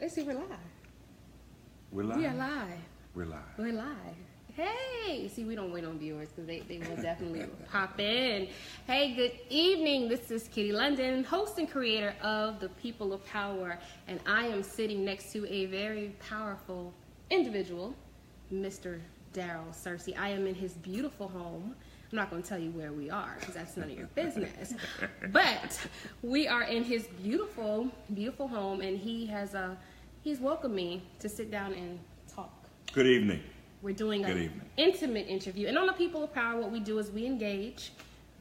Let's see, we're live. We're live? We are live. We're live. We're live. Hey! See, we don't wait on viewers because they will definitely pop in. Hey, good evening. This is Kitty London, host and creator of The People of Power, and I am sitting next to a very powerful individual, Mr. Darrell Searcy. I am in his beautiful home. I'm not going to tell you where we are because that's none of your business. But we are in his beautiful, beautiful home, and he's welcomed me to sit down and talk. Good evening. We're doing an intimate interview. And on The People of Power, what we do is we engage,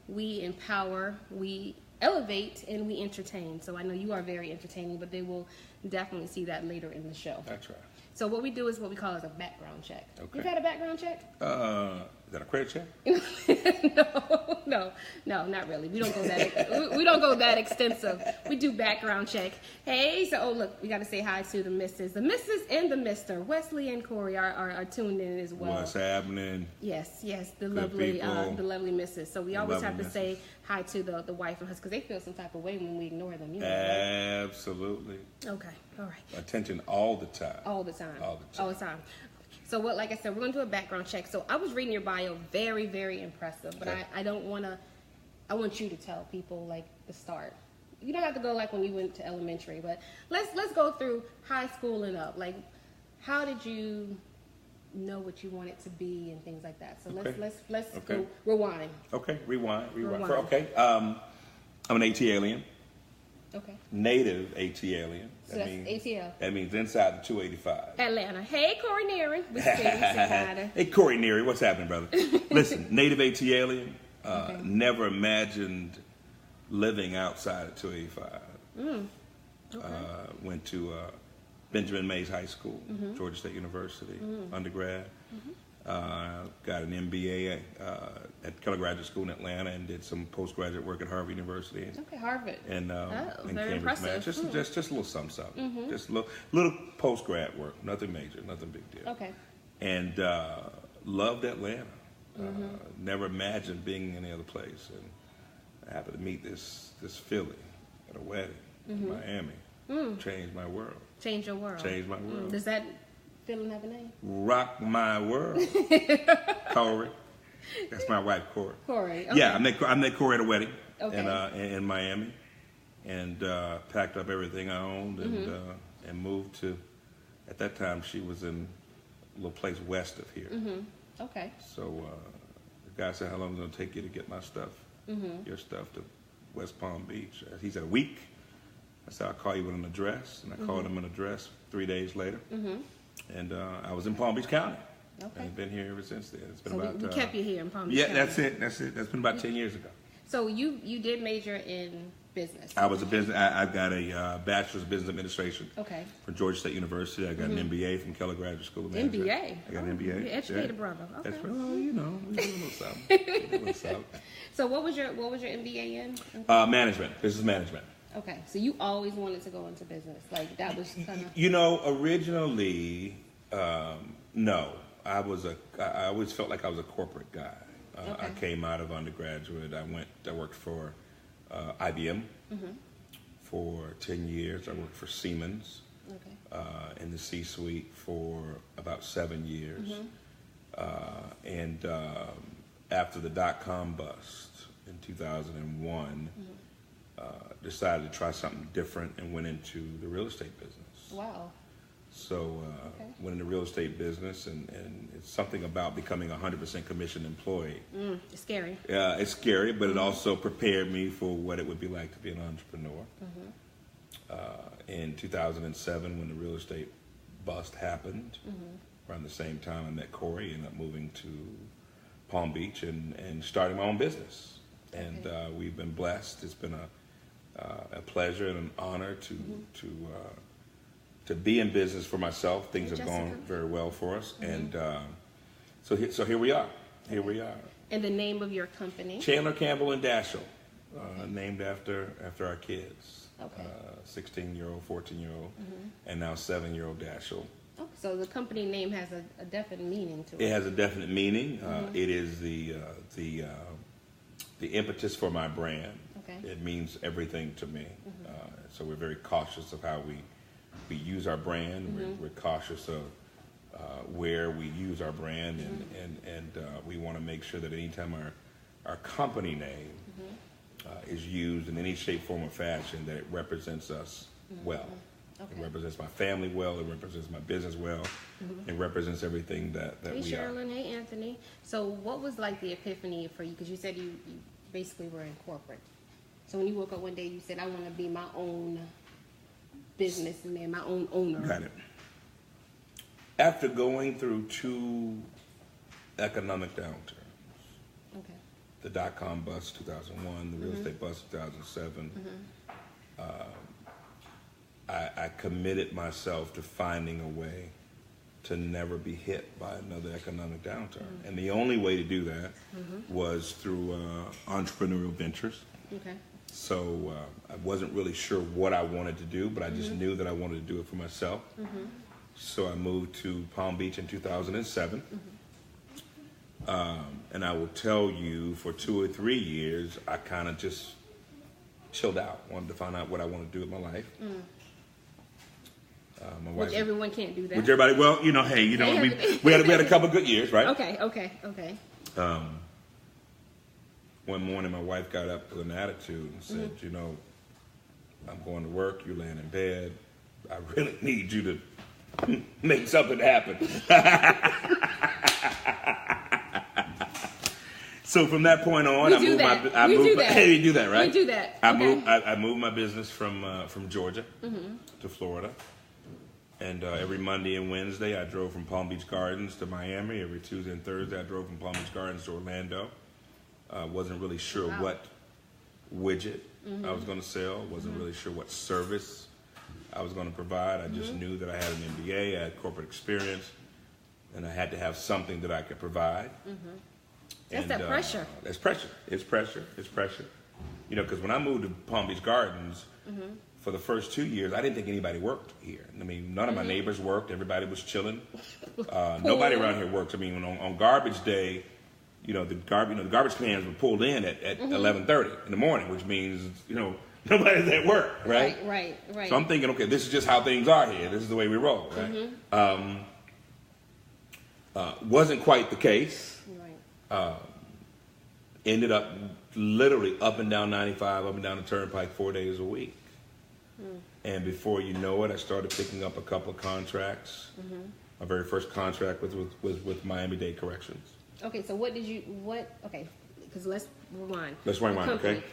we empower, we elevate, and we entertain. So I know you are very entertaining, but they will definitely see that later in the show. That's right. So what we do is what we call as a background check. Okay. You've had a background check? Is that a credit check? No, not really. We don't go that we don't go that extensive. We do background check. Hey, so look, we got to say hi to the Mrs. The Mrs. and the Mr. Wesley and Corey are tuned in as well. What's happening? Yes, the lovely Mrs. So we always have to say hi to the wife and husband because they feel some type of way when we ignore them. You know, right? Absolutely. Okay, all right. Attention all the time. All the time. So like I said, we're going to do a background check. So I was reading your bio, very, very impressive. But okay. I want you to tell people like the start. You don't have to go like when you went to elementary, but let's go through high school and up. Like, how did you know what you wanted to be and things like that? So let's go rewind. Okay, rewind. Okay, I'm an AT alien. Okay. Native AT alien. So that's ATL. That means inside the 285. Atlanta. Hey, Corey Neary. Hey, Corey Neary. What's happening, brother? Listen, native AT alien. Never imagined living outside of 285. Went to Benjamin Mays High School, Georgia State University, undergrad. Got an MBA at Keller Graduate School in Atlanta and did some postgraduate work at Harvard University. Okay, Harvard. And very Cambridge, impressive. Just a little something. Just a little postgrad work, nothing major, nothing big deal. Okay. And loved Atlanta. Never imagined being any other place. And I happened to meet this Philly at a wedding in Miami. Changed my world. Changed your world. Changed my world. Does that feeling have a name? Rock my world. Corey. That's my wife, Corey. Corey. Okay. Yeah, I met Corey at a wedding in Miami, and packed up everything I owned and moved to. At that time, she was in a little place west of here. Okay. So the guy said, "How long is it going to take you to get my stuff, your stuff, to West Palm Beach?" He said, "A week." I said, "I'll call you with an address," and I called him an address 3 days later. And I was in Palm Beach County. Okay. And I've been here ever since then. It's been so about. We kept you here in Palm Beach County. Yeah, that's it. That's been about 10 years ago. So you did major in business. I was a business. I've got a bachelor's of business administration. Okay. From Georgia State University. I got an MBA from Keller Graduate School of Management. MBA. I got an MBA. You're educated, brother. Okay. That's right. Well, you know, we do a little something. So what was your MBA in? Management, business management. Okay, so you always wanted to go into business, like that was kind of. You know, originally, no. I always felt like I was a corporate guy. I came out of undergraduate. I worked for IBM for 10 years. I worked for Siemens in the C-suite for about 7 years. And after the dot-com bust in 2001, decided to try something different and went into the real estate business. Wow. So went into real estate business, and it's something about becoming a 100% commission employee. It's scary. Yeah, it's scary, but it also prepared me for what it would be like to be an entrepreneur. In 2007, when the real estate bust happened, around the same time I met Corey, ended up moving to Palm Beach and starting my own business. And we've been blessed. It's been a pleasure and an honor to be in business for myself. Things have gone very well for us, and so here we are. Here we are. And the name of your company? Chandler, Campbell, and Dashel, named after our kids. 16-year-old, 14-year-old, and now 7-year-old Dashel. Oh, so the company name has a definite meaning to it. It has a definite meaning. It is the impetus for my brand. It means everything to me. So we're very cautious of how we use our brand. We're cautious of where we use our brand, and we want to make sure that anytime our company name is used in any shape, form, or fashion, that it represents us well. Okay. It represents my family well. It represents my business well. It represents everything that we Sherilyn, are. hey, Anthony. So what was like the epiphany for you? Because you said you basically were in corporate. So when you woke up one day, you said, I want to be my own businessman, my own owner. Got it. After going through 2 economic downturns, the dot-com bust 2001, the real estate bust 2007, I committed myself to finding a way to never be hit by another economic downturn. And the only way to do that was through entrepreneurial ventures. Okay. So I wasn't really sure what I wanted to do, but I just knew that I wanted to do it for myself. So I moved to Palm Beach in 2007. And I will tell you, for 2 or 3 years, I kind of just chilled out, wanted to find out what I wanted to do with my life. My wife, which everyone can't do that. Which everybody, well, you know, hey, you know, we had a couple good years, right? Okay. One morning, my wife got up with an attitude and said, you know, I'm going to work, you're laying in bed, I really need you to make something happen. So from that point on, I moved my business from Georgia to Florida. And every Monday and Wednesday, I drove from Palm Beach Gardens to Miami. Every Tuesday and Thursday, I drove from Palm Beach Gardens to Orlando. Wasn't really sure what widget I was going to sell. Wasn't really sure what service I was going to provide. I just knew that I had an MBA, I had corporate experience, and I had to have something that I could provide. That's that pressure. That's pressure. It's pressure. You know, because when I moved to Palm Beach Gardens, for the first 2 years, I didn't think anybody worked here. I mean, none of my neighbors worked. Everybody was chilling. Nobody around here worked. I mean, on garbage day, the garbage cans were pulled in at 11:30 in the morning, which means, nobody's at work, right? Right. So I'm thinking, okay, this is just how things are here. This is the way we roll, right? Wasn't quite the case. Ended up literally up and down 95, up and down the turnpike 4 days a week. And before you know it, I started picking up a couple of contracts. My very first contract was with Miami-Dade Corrections. Okay, so because let's rewind. Okay.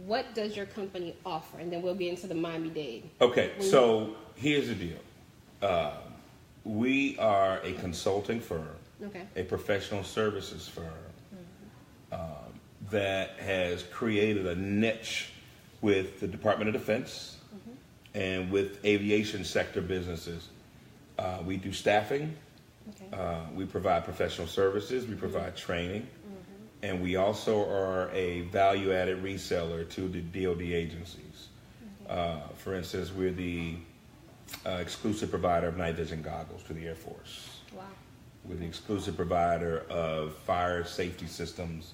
What does your company offer? And then we'll get into the Miami-Dade. Okay, so here's the deal. We are a consulting firm, a professional services firm, that has created a niche with the Department of Defense and with aviation sector businesses. We do staffing, we provide professional services, we provide training, and we also are a value-added reseller to the DoD agencies. For instance, we're the exclusive provider of night vision goggles to the Air Force. Wow. We're the exclusive provider of fire safety systems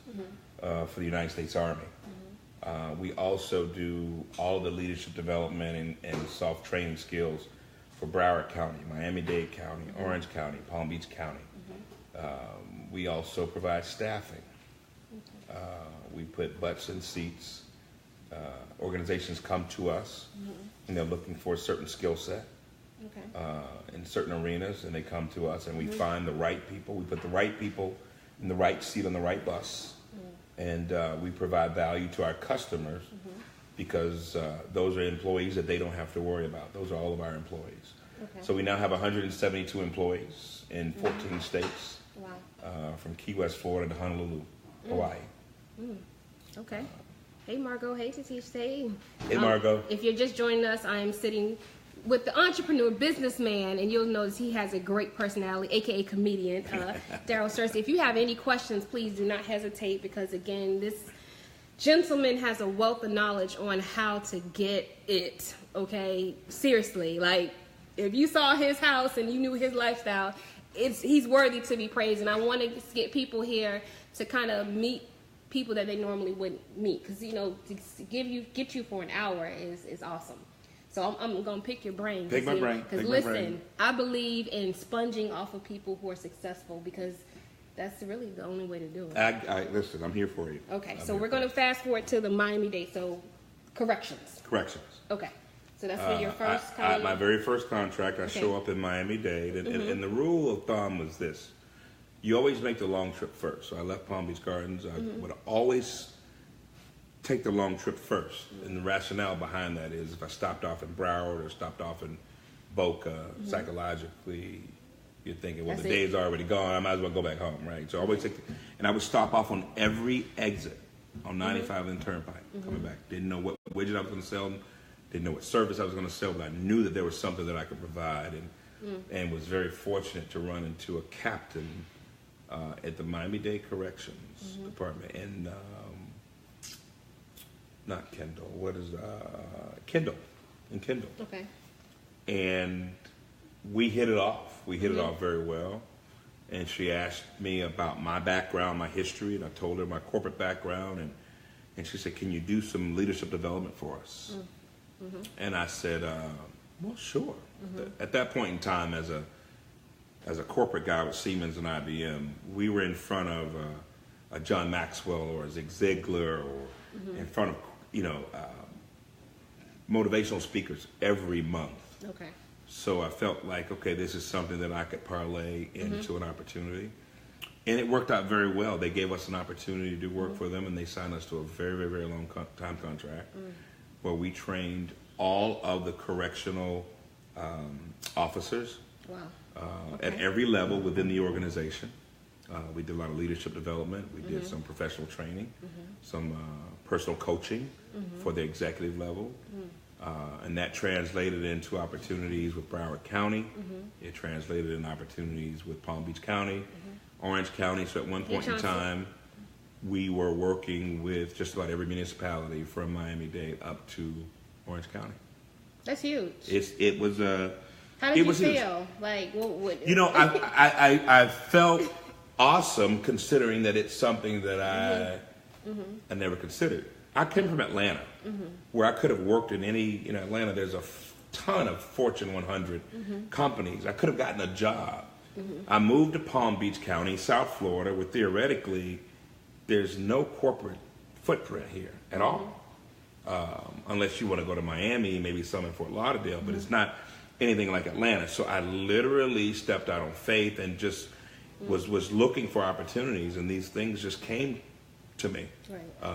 for the United States Army. We also do all of the leadership development and soft training skills for Broward County, Miami-Dade County, Orange County, Palm Beach County. We also provide staffing. We put butts in seats. Organizations come to us and they're looking for a certain skill set in certain arenas, and they come to us and we find the right people. We put the right people in the right seat on the right bus. And we provide value to our customers because those are employees that they don't have to worry about. Those are all of our employees. So we now have 172 employees in 14 states, from Key West, Florida to Honolulu, Hawaii. Okay. Hey, Margot. Hey, Tatish. Hey, Margot. If you're just joining us, I am sitting with the entrepreneur businessman, and you'll notice he has a great personality, aka comedian, Darrell Searcy. If you have any questions, please do not hesitate, because again, this gentleman has a wealth of knowledge on how to get it. Okay, seriously, like if you saw his house and you knew his lifestyle, he's worthy to be praised. And I want to get people here to kind of meet people that they normally wouldn't meet, because to get you for an hour is awesome. So I'm going to pick your brain. Pick my brain. Because listen, I believe in sponging off of people who are successful because that's really the only way to do it. Listen, I'm here for you. Okay, so we're going to fast forward to the Miami-Dade. So corrections. Okay. So that's for your first my very first contract, I show up in Miami-Dade, and the rule of thumb was this. You always make the long trip first. So I left Palm Beach Gardens. I would always take the long trip first. And the rationale behind that is if I stopped off in Broward or stopped off in Boca, psychologically, you're thinking, well, the day's already gone. I might as well go back home, right? So I always and I would stop off on every exit on 95 and Turnpike coming back. Didn't know what widget I was going to sell them. Didn't know what service I was going to sell, but I knew that there was something that I could provide, and was very fortunate to run into a captain at the Miami-Dade Corrections Department in not Kendall. What is Kendall? In Kendall. Okay. And we hit it off. We hit it off very well. And she asked me about my background, my history, and I told her my corporate background, and she said, "Can you do some leadership development for us?" And I said, "Well, sure." At that point in time, as a corporate guy with Siemens and IBM, we were in front of a John Maxwell or a Zig Ziglar, or in front of motivational speakers every month. Okay. So I felt like, okay, this is something that I could parlay into an opportunity. And it worked out very well. They gave us an opportunity to do work for them, and they signed us to a very, very, very long time contract where we trained all of the correctional officers at every level within the organization. We did a lot of leadership development. We did some professional training, some personal coaching for the executive level. And that translated into opportunities with Broward County. It translated in opportunities with Palm Beach County, Orange County. So at one point in time, we were working with just about every municipality from Miami-Dade up to Orange County. That's huge. It was a. How did you feel? Like, what? I felt awesome considering that it's something that I never considered. I came from Atlanta, where I could have worked in any, Atlanta, there's a ton of Fortune 100 companies. I could have gotten a job. I moved to Palm Beach County, South Florida, where theoretically there's no corporate footprint here at all. Unless you want to go to Miami, maybe some in Fort Lauderdale, but it's not anything like Atlanta. So I literally stepped out on faith and just was looking for opportunities, and these things just came to me. Right.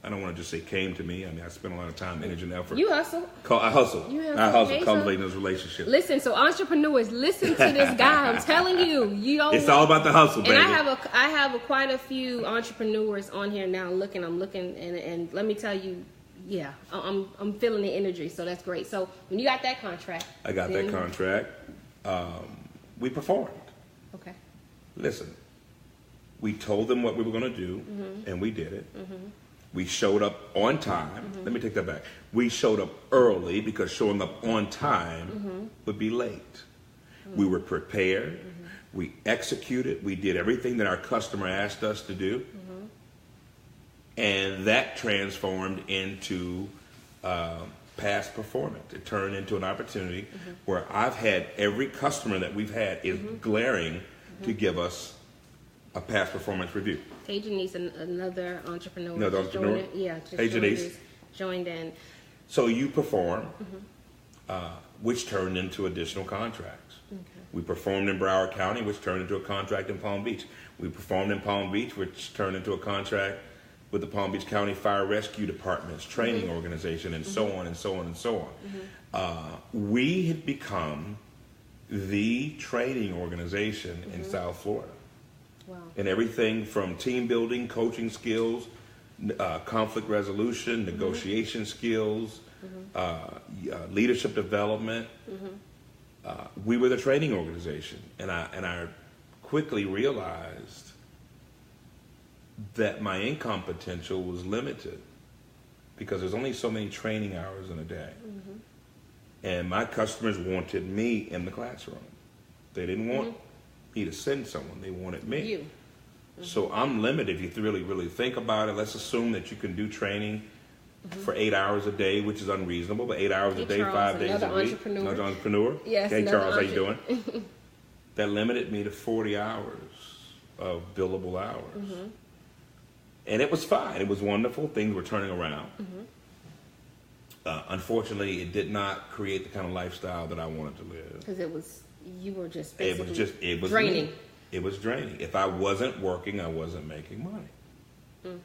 I don't want to just say came to me. I mean, I spent a lot of time, energy, and effort. You hustle. I hustle. I hustle, okay, cultivating those relationships. Listen, so entrepreneurs, listen to this guy. I'm telling you, It's all about the hustle, baby. And I have quite a few entrepreneurs on here now. I'm looking, and let me tell you, yeah, I'm feeling the energy. So that's great. So when you got that contract, I got that contract. We performed. Okay. Listen, we told them what we were going to do, and we did it. We showed up on time. Let me take that back. We showed up early because showing up on time would be late. We were prepared. We executed. We did everything that our customer asked us to do. And that transformed into past performance. It turned into an opportunity where I've had every customer that we've had is glaring to give us a past performance review. Hey, Janice, another entrepreneur. Another entrepreneur? Hey, Janice. Joined in. So you perform, which turned into additional contracts. Okay. We performed in Broward County, which turned into a contract in Palm Beach. We performed in Palm Beach, which turned into a contract with the Palm Beach County Fire Rescue Department's training organization, and so on and so on and so on. We had become the training organization in South Florida. Wow. And everything from team building, coaching skills, conflict resolution, negotiation skills, leadership development. We were the training organization, and I quickly realized that my income potential was limited because there's only so many training hours in a day. And my customers wanted me in the classroom. They didn't want me to send someone. They wanted me. You. So I'm limited. If you really, really think about it, let's assume that you can do training for 8 hours a day, which is unreasonable, but 8 hours a day, Charles, 5 days a week. Entrepreneur. Another entrepreneur. Yes. Hey, Charles, how you doing? That limited me to 40 hours of billable hours. And it was fine. It was wonderful. Things were turning around. Unfortunately, it did not create the kind of lifestyle that I wanted to live. Because you were just It basically was draining. me. It was draining. If I wasn't working, I wasn't making money.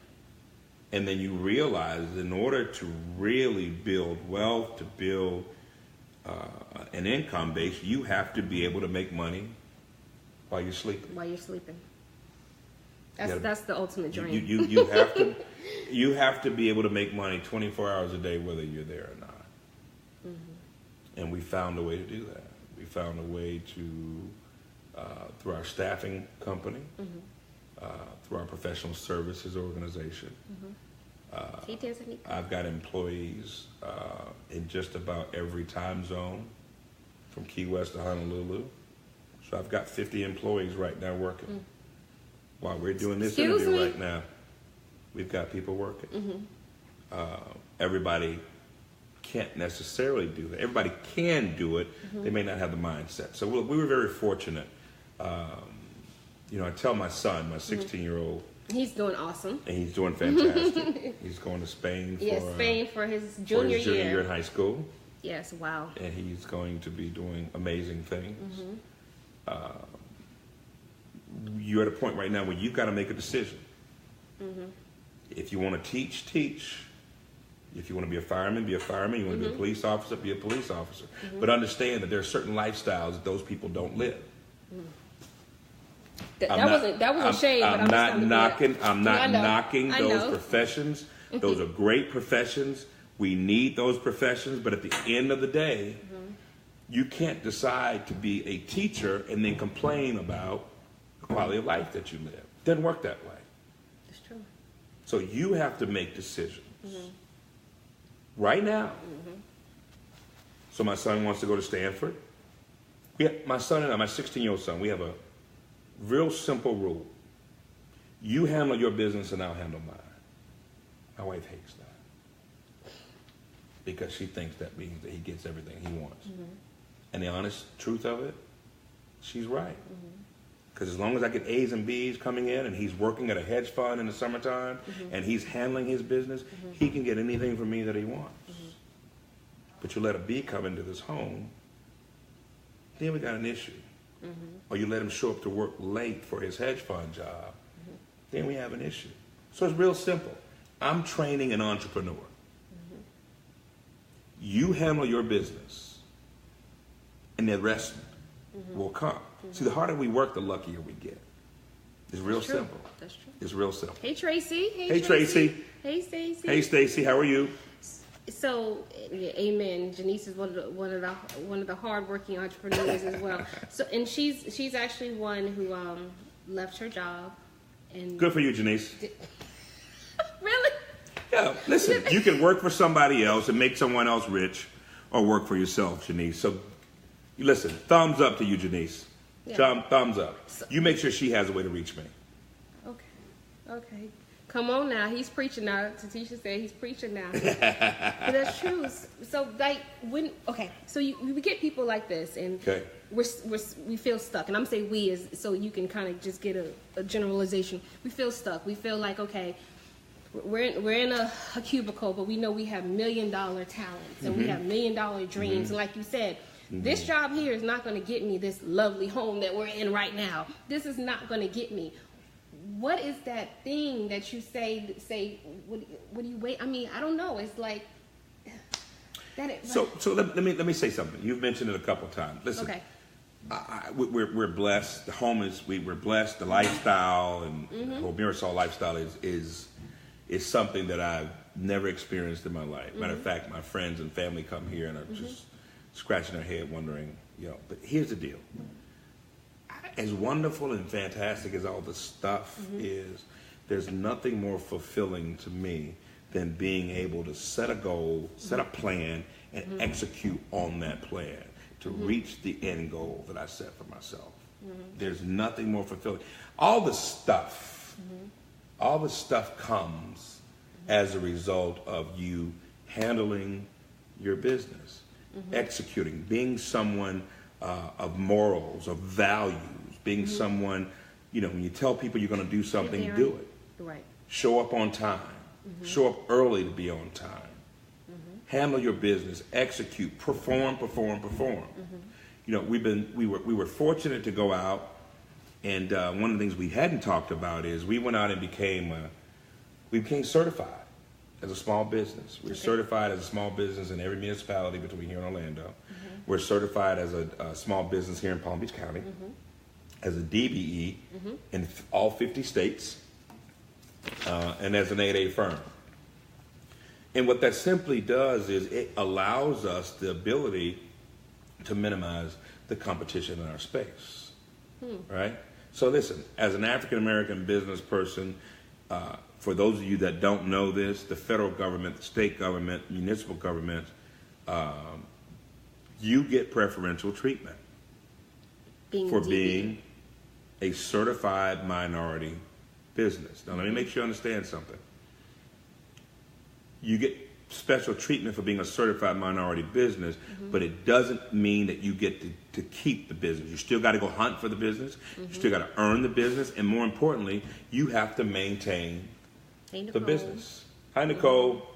And then you realize in order to really build wealth, to build an income base, you have to be able to make money while you're sleeping. While you're sleeping. That's the ultimate dream. You have to be able to make money 24 hours a day, whether you're there or not. And we found a way to do that. We found a way to, through our staffing company, through our professional services organization. I've got employees in just about every time zone, from Key West to Honolulu. So I've got 50 employees right now working. While we're doing this interview right now, we've got people working. Everybody can't necessarily do that. Everybody can do it. They may not have the mindset. So we were very fortunate. I tell my son, my 16-year-old, he's doing awesome. And he's doing fantastic. He's going to Spain for his junior year in high school. Yes, wow. And he's going to be doing amazing things. You're at a point right now where you've got to make a decision. If you want to teach, teach. If you want to be a fireman, be a fireman. You want to be a police officer, be a police officer. But understand that there are certain lifestyles that those people don't live. That wasn't shade. I'm not knocking those professions. Those are great professions. We need those professions. But at the end of the day, you can't decide to be a teacher and then complain about the quality of life that you live. It doesn't work that way. It's true. So you have to make decisions right now. So my son wants to go to Stanford. My son and I, my 16-year-old son, we have a real simple rule. You handle your business and I'll handle mine. My wife hates that because she thinks that means that he gets everything he wants. And the honest truth of it, she's right. Because as long as I get A's and B's coming in and he's working at a hedge fund in the summertime and he's handling his business, he can get anything from me that he wants. But you let a B come into this home, then we got an issue. Or you let him show up to work late for his hedge fund job, then we have an issue. So it's real simple. I'm training an entrepreneur. You handle your business, and the rest will come. See, the harder we work, the luckier we get. It's real simple. That's true. It's real simple. Hey, Tracy. Hey, Tracy. Hey, Stacy. Hey, Stacy. How are you? So, amen. Janice is one of the hardworking entrepreneurs as well. So, and she's actually one who left her job. And good for you, Janice. Really? Yeah. Listen, you can work for somebody else and make someone else rich, or work for yourself, Janice. So, listen. Thumbs up to you, Janice. Yeah. Thumbs up. So, you make sure she has a way to reach me. Okay. Come on now, he's preaching now. Tatisha said he's preaching now. But that's true. So so we get people like this, and we feel stuck. And I'm saying we is so you can kind of just get a generalization. We feel stuck. We feel like, okay, we're in a cubicle, but we know we have $1 million talents and we have $1 million dreams. And like you said, this job here is not going to get me this lovely home that we're in right now. This is not going to get me. What is that thing that you say, what do you wait? I mean, I don't know. It's like that. So let me say something. You've mentioned it a couple of times. Listen, okay. We're blessed. The home we're blessed. The lifestyle and the whole Mirasol lifestyle is something that I've never experienced in my life. Matter of fact, my friends and family come here and are just scratching their head wondering, but here's the deal. As wonderful and fantastic as all the stuff is, there's nothing more fulfilling to me than being able to set a goal, set a plan, and execute on that plan to reach the end goal that I set for myself. There's nothing more fulfilling. All the stuff comes as a result of you handling your business, executing, being someone of morals, of values, being someone, when you tell people you're going to do something, do it. Right. Show up on time. Show up early to be on time. Handle your business, execute, perform. We were fortunate to go out, and one of the things we hadn't talked about is we went out and became certified as a small business. We're certified as a small business in every municipality between here and Orlando. We're certified as a small business here in Palm Beach County, as a DBE in all 50 states, and as an 8A firm. And what that simply does is it allows us the ability to minimize the competition in our space, right? So listen, as an African-American business person, for those of you that don't know this, the federal government, the state government, municipal government, you get preferential treatment for being a certified minority business. Now, let me make sure you understand something. You get special treatment for being a certified minority business, but it doesn't mean that you get to keep the business. You still got to go hunt for the business. You still got to earn the business. And more importantly, you have to maintain the business. Hi, Nicole.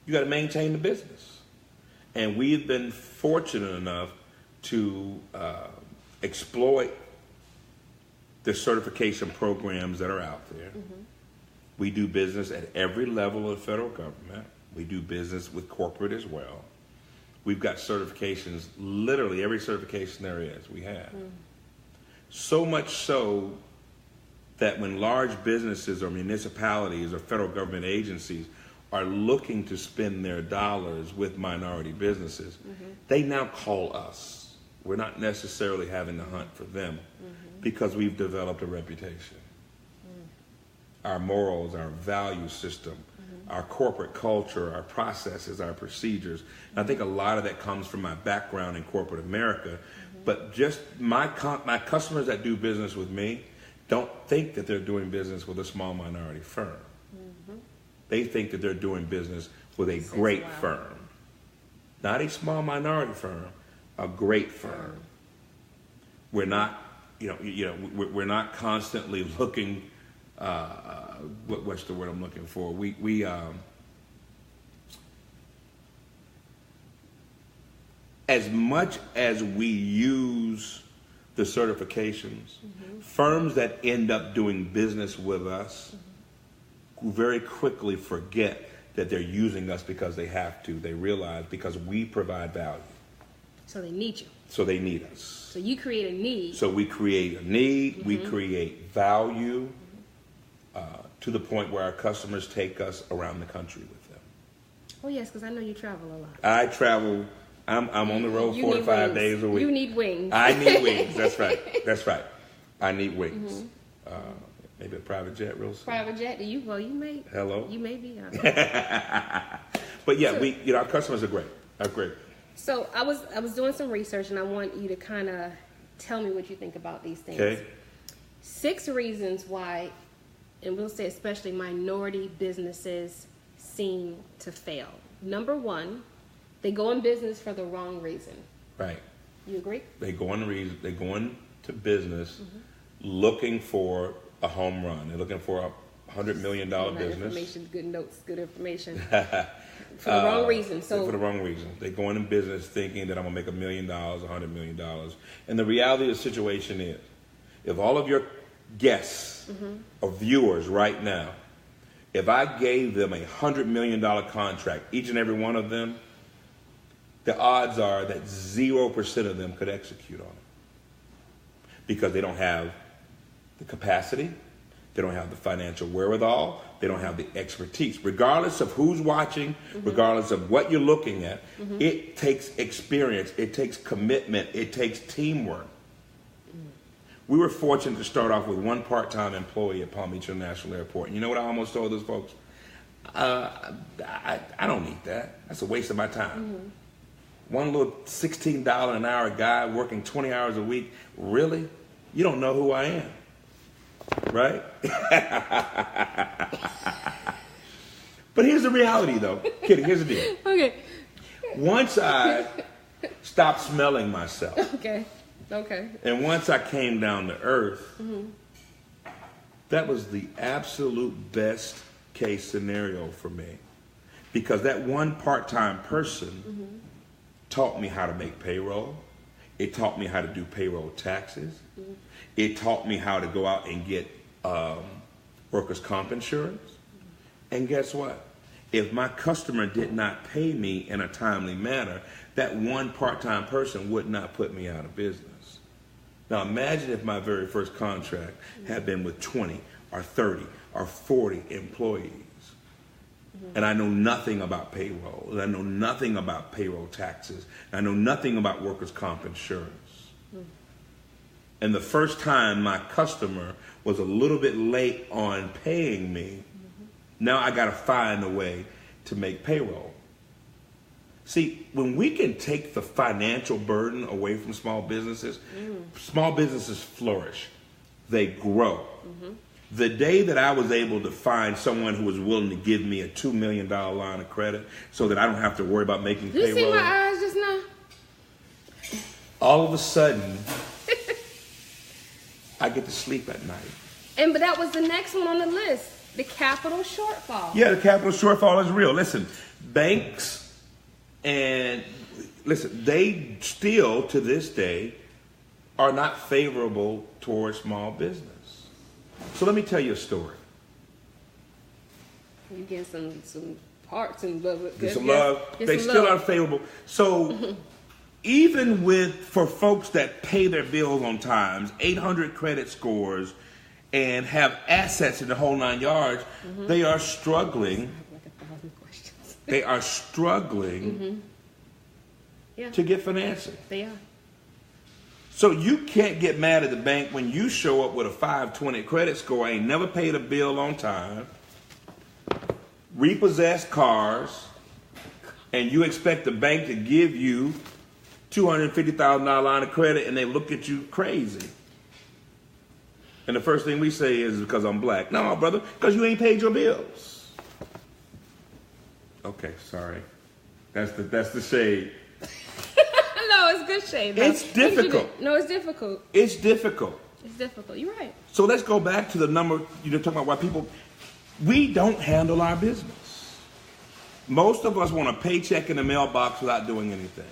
You got to maintain the business. And we've been fortunate enough to exploit the certification programs that are out there. We do business at every level of the federal government. We do business with corporate as well. We've got certifications, literally every certification there is, we have. So much so that when large businesses or municipalities or federal government agencies are looking to spend their dollars with minority businesses, they now call us. We're not necessarily having to hunt for them because we've developed a reputation. Our morals, our value system, our corporate culture, our processes, our procedures. And I think a lot of that comes from my background in corporate America. But just my customers that do business with me don't think that they're doing business with a small minority firm. They think that they're doing business with a great firm. Not a small minority firm, a great firm. We're not, we're not constantly looking. What's the word I'm looking for? We as much as we use the certifications, firms that end up doing business with us very quickly forget that they're using us because they have to. They realize because we provide value. So they need you. So they need us. So you create a need. So we create a need. We create value. To the point where our customers take us around the country with them. Oh yes, because I know you travel a lot. I travel. I'm on the road 4 to 5 days a week. You need wings. I need wings. That's right. That's right. I need wings. Maybe a private jet, real soon. Private jet? You may. Hello. You may be. But yeah, our customers are great. So I was doing some research, and I want you to kind of tell me what you think about these things. Okay. 6 reasons why. And we'll say especially minority businesses seem to fail. Number 1, they go in business for the wrong reason. Right. You agree? They go into business looking for a home run. They're looking for a $100 million business. Information, good notes, good information. For the wrong reason. For the wrong reason. They go into business thinking that I'm going to make $1 million, $100 million. And the reality of the situation is, if all of your guests or viewers right now, if I gave them a $100 million contract, each and every one of them, the odds are that 0% of them could execute on it because they don't have the capacity, they don't have the financial wherewithal, they don't have the expertise. Regardless of who's watching, regardless of what you're looking at, it takes experience, it takes commitment, it takes teamwork. We were fortunate to start off with one part-time employee at Palm Beach International Airport. And you know what I almost told those folks? I don't need that. That's a waste of my time. One little $16 an hour guy working 20 hours a week. Really? You don't know who I am. Right? But here's the reality, though. Kitty, here's the deal. Okay. Once I stopped smelling myself. Okay. And once I came down to earth, that was the absolute best case scenario for me. Because that one part-time person taught me how to make payroll. It taught me how to do payroll taxes. It taught me how to go out and get workers' comp insurance. And guess what? If my customer did not pay me in a timely manner, that one part-time person would not put me out of business. Now imagine if my very first contract had been with 20 or 30 or 40 employees. And I know nothing about payroll. And I know nothing about payroll taxes. And I know nothing about workers' comp insurance. And the first time my customer was a little bit late on paying me, now I got to find a way to make payroll. See, when we can take the financial burden away from small businesses flourish. They grow. The day that I was able to find someone who was willing to give me a $2 million line of credit so that I don't have to worry about making payroll. You see my eyes just now? All of a sudden, I get to sleep at night. But that was the next one on the list. The capital shortfall. Yeah, the capital shortfall is real. Listen, banks they still, to this day, are not favorable towards small business. So let me tell you a story. You get some parts and love. Get some love. They still aren't favorable. So even for folks that pay their bills on time, 800 credit scores, and have assets in the whole 9 yards, they are struggling. They are struggling to get financing. They are. So you can't get mad at the bank when you show up with a 520 credit score, ain't never paid a bill on time, repossessed cars, and you expect the bank to give you $250,000 line of credit, and they look at you crazy. And the first thing we say is because I'm black. No, brother, because you ain't paid your bills. Okay, sorry. That's the shade. No, it's good shade. It's difficult. No, it's difficult. It's difficult. It's difficult. You're right. So let's go back to the number, talking about why we don't handle our business. Most of us want a paycheck in the mailbox without doing anything.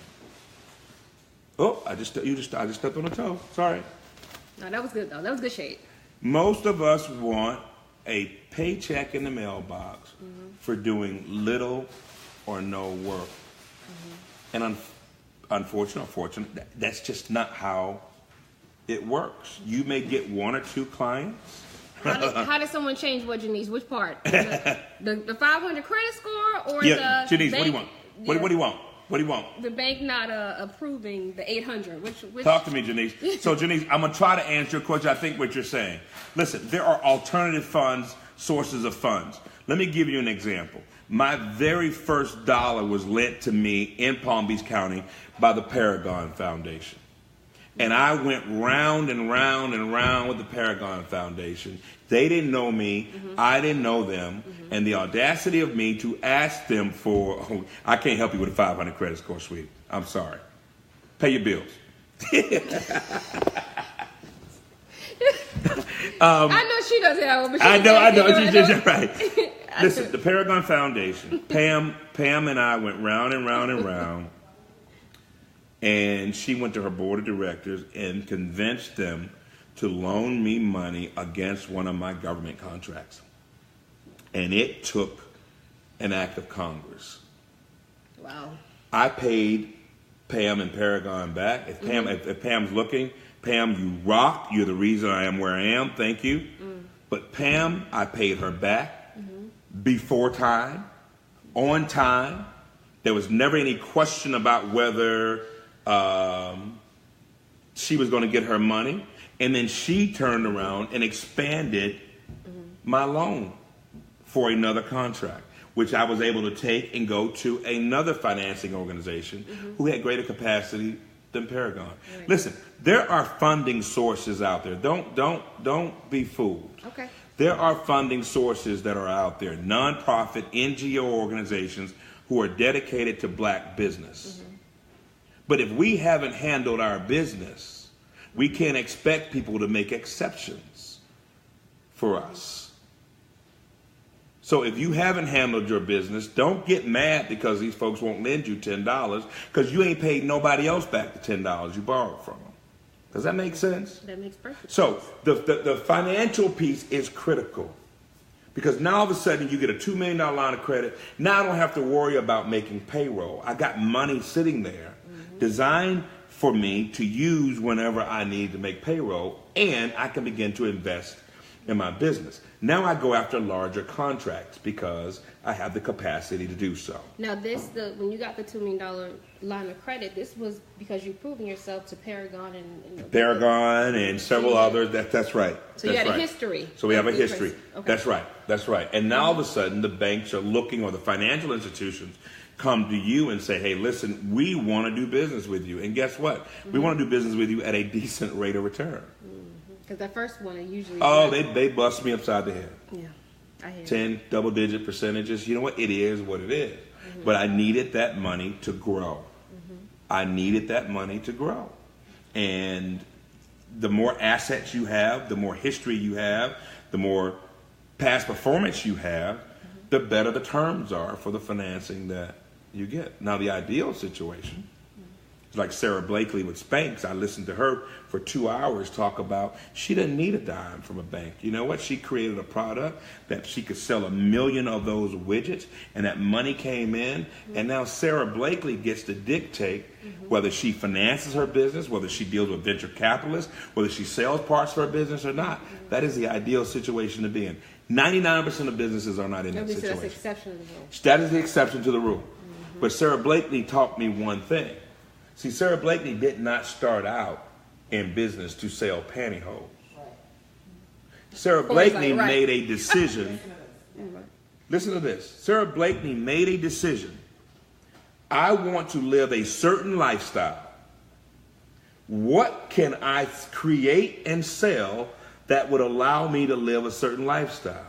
Oh, I just stepped on a toe. Sorry. No, that was good though. That was good shade. Most of us want a paycheck in the mailbox for doing little or no work. And unfortunately, that's just not how it works. You may get one or two clients. How did someone change what, Janice? Which part? The 500 credit score or Janice, bank? what do you want? What do you want? What do you want? The bank not approving the 800. Which? Talk to me, Janice. So, Janice, I'm going to try to answer your question. I think what you're saying. Listen, there are alternative funds, sources of funds. Let me give you an example. My very first dollar was lent to me in Palm Beach County by the Paragon Foundation. And I went round and round and round with the Paragon Foundation. They didn't know me. I didn't know them. And the audacity of me to ask them for, I can't help you with a 500 credit score, sweetie. I'm sorry. Pay your bills. I know she doesn't have a I know. She's right. Listen, the Paragon Foundation, Pam and I went round and round and round. And she went to her board of directors and convinced them to loan me money against one of my government contracts. And it took an act of Congress. Wow. I paid Pam and Paragon back. If Pam's looking, Pam, you rock. You're the reason I am where I am. Thank you. But Pam, I paid her back before time, on time. There was never any question about whether she was going to get her money. And then she turned around and expanded my loan for another contract, which I was able to take and go to another financing organization who had greater capacity than Paragon. Right. Listen, there are funding sources out there. Don't be fooled. Okay. There are funding sources that are out there, nonprofit NGO organizations who are dedicated to black business. Mm-hmm. But if we haven't handled our business, we can't expect people to make exceptions for us. So if you haven't handled your business, don't get mad because these folks won't lend you $10 because you ain't paid nobody else back the $10 you borrowed from them. Does that make sense? That makes perfect sense. So the financial piece is critical because now all of a sudden you get a $2 million line of credit. Now I don't have to worry about making payroll. I got money sitting there designed for me to use whenever I need to make payroll, and I can begin to invest in my business. Now I go after larger contracts because I have the capacity to do so. Now when you got the $2 million line of credit, this was because you've proven yourself to Paragon and several others. That's right. So you had a history. So we have a history. Okay. That's right. And now all of a sudden the banks are looking, or the financial institutions come to you and say, hey, listen, we want to do business with you. And guess what? We want to do business with you at a decent rate of return. Because that first one, it usually... Oh, they bust me upside the head. Yeah, I hear 10 double-digit percentages. You know what? It is what it is. But I needed that money to grow. I needed that money to grow. And the more assets you have, the more history you have, the more past performance you have, the better the terms are for the financing that you get. Now, the ideal situation, like Sarah Blakely with Spanx, I listened to her for 2 hours talk about she didn't need a dime from a bank. You know what? She created a product that she could sell 1 million of those widgets, and that money came in, and now Sarah Blakely gets to dictate whether she finances her business, whether she deals with venture capitalists, whether she sells parts of her business or not. That is the ideal situation to be in. 99% of businesses are not in that situation. That's the exception to the rule. That is the exception to the rule. But Sarah Blakely taught me one thing. See, Sarah Blakely did not start out in business to sell pantyhose. Sarah Blakely made a decision. Listen to this. Sarah Blakely made a decision. I want to live a certain lifestyle. What can I create and sell that would allow me to live a certain lifestyle?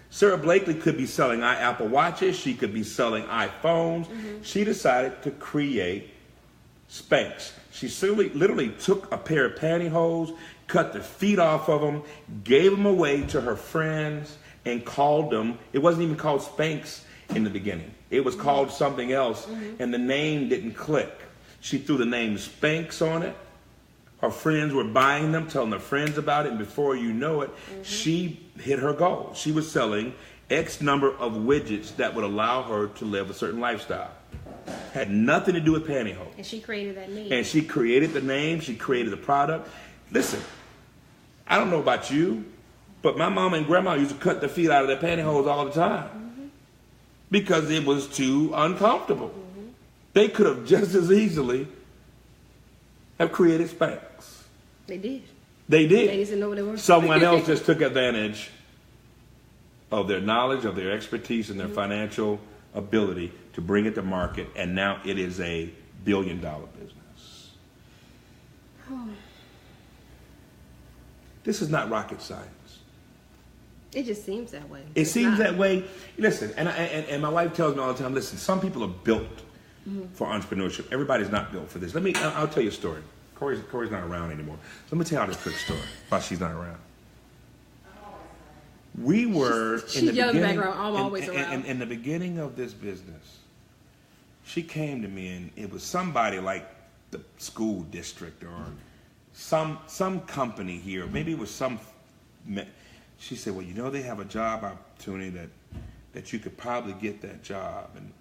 Sarah Blakely could be selling Apple Watches. She could be selling iPhones. She decided to create Spanx. She literally took a pair of pantyhose, cut the feet off of them, gave them away to her friends, and called them. It wasn't even called Spanx in the beginning. It was called something else, and the name didn't click. She threw the name Spanx on it. Her friends were buying them, telling their friends about it, and before you know it, she hit her goal. She was selling X number of widgets that would allow her to live a certain lifestyle. Had nothing to do with pantyhose. And she created that name. And she created the name. She created the product. Listen, I don't know about you, but my mom and grandma used to cut the feet out of their pantyhose all the time because it was too uncomfortable. They could have just as easily have created Spanx. They did. They did. Ladies didn't know what they were. Someone else just took advantage of their knowledge, of their expertise, and their financial ability to bring it to market, and now it is a billion-dollar business. This is not rocket science. It just seems that way. It seems that way. Listen, and my wife tells me all the time, listen, some people are built for entrepreneurship. Everybody's not built for this. I'll tell you a story. Corey's not around anymore. So let me tell you this quick story while she's not around. We were in the beginning. I'm always around. In the beginning of this business, she came to me, and it was somebody like the school district or some company here. Maybe it was some. She said, "Well, you know, they have a job opportunity that you could probably get that job, and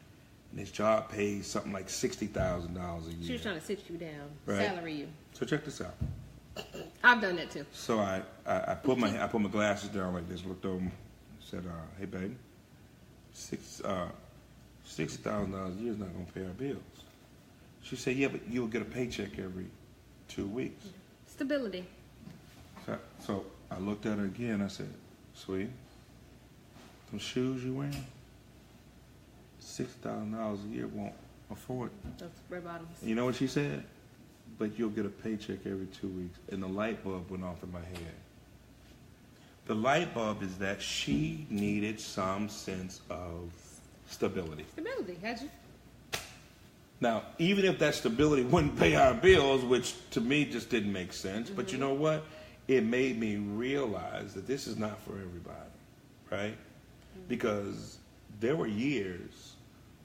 this job pays something like $60,000 a year." She was trying to sit you down, right? Salary you. So check this out. I've done that too. So I put my glasses down like this, looked over, and said, "Hey, baby, $60,000 a year is not going to pay our bills." She said, "Yeah, but you'll get a paycheck every 2 weeks." Stability. So I looked at her again. I said, "Sweet, them shoes you wearing, $60,000 a year won't afford." Those red bottoms. And you know what she said? "But you'll get a paycheck every 2 weeks." And the light bulb went off in my head. The light bulb is that she needed some sense of stability. Stability, had you? Now, even if that stability wouldn't pay our bills, which to me just didn't make sense, but you know what? It made me realize that this is not for everybody, right? Because there were years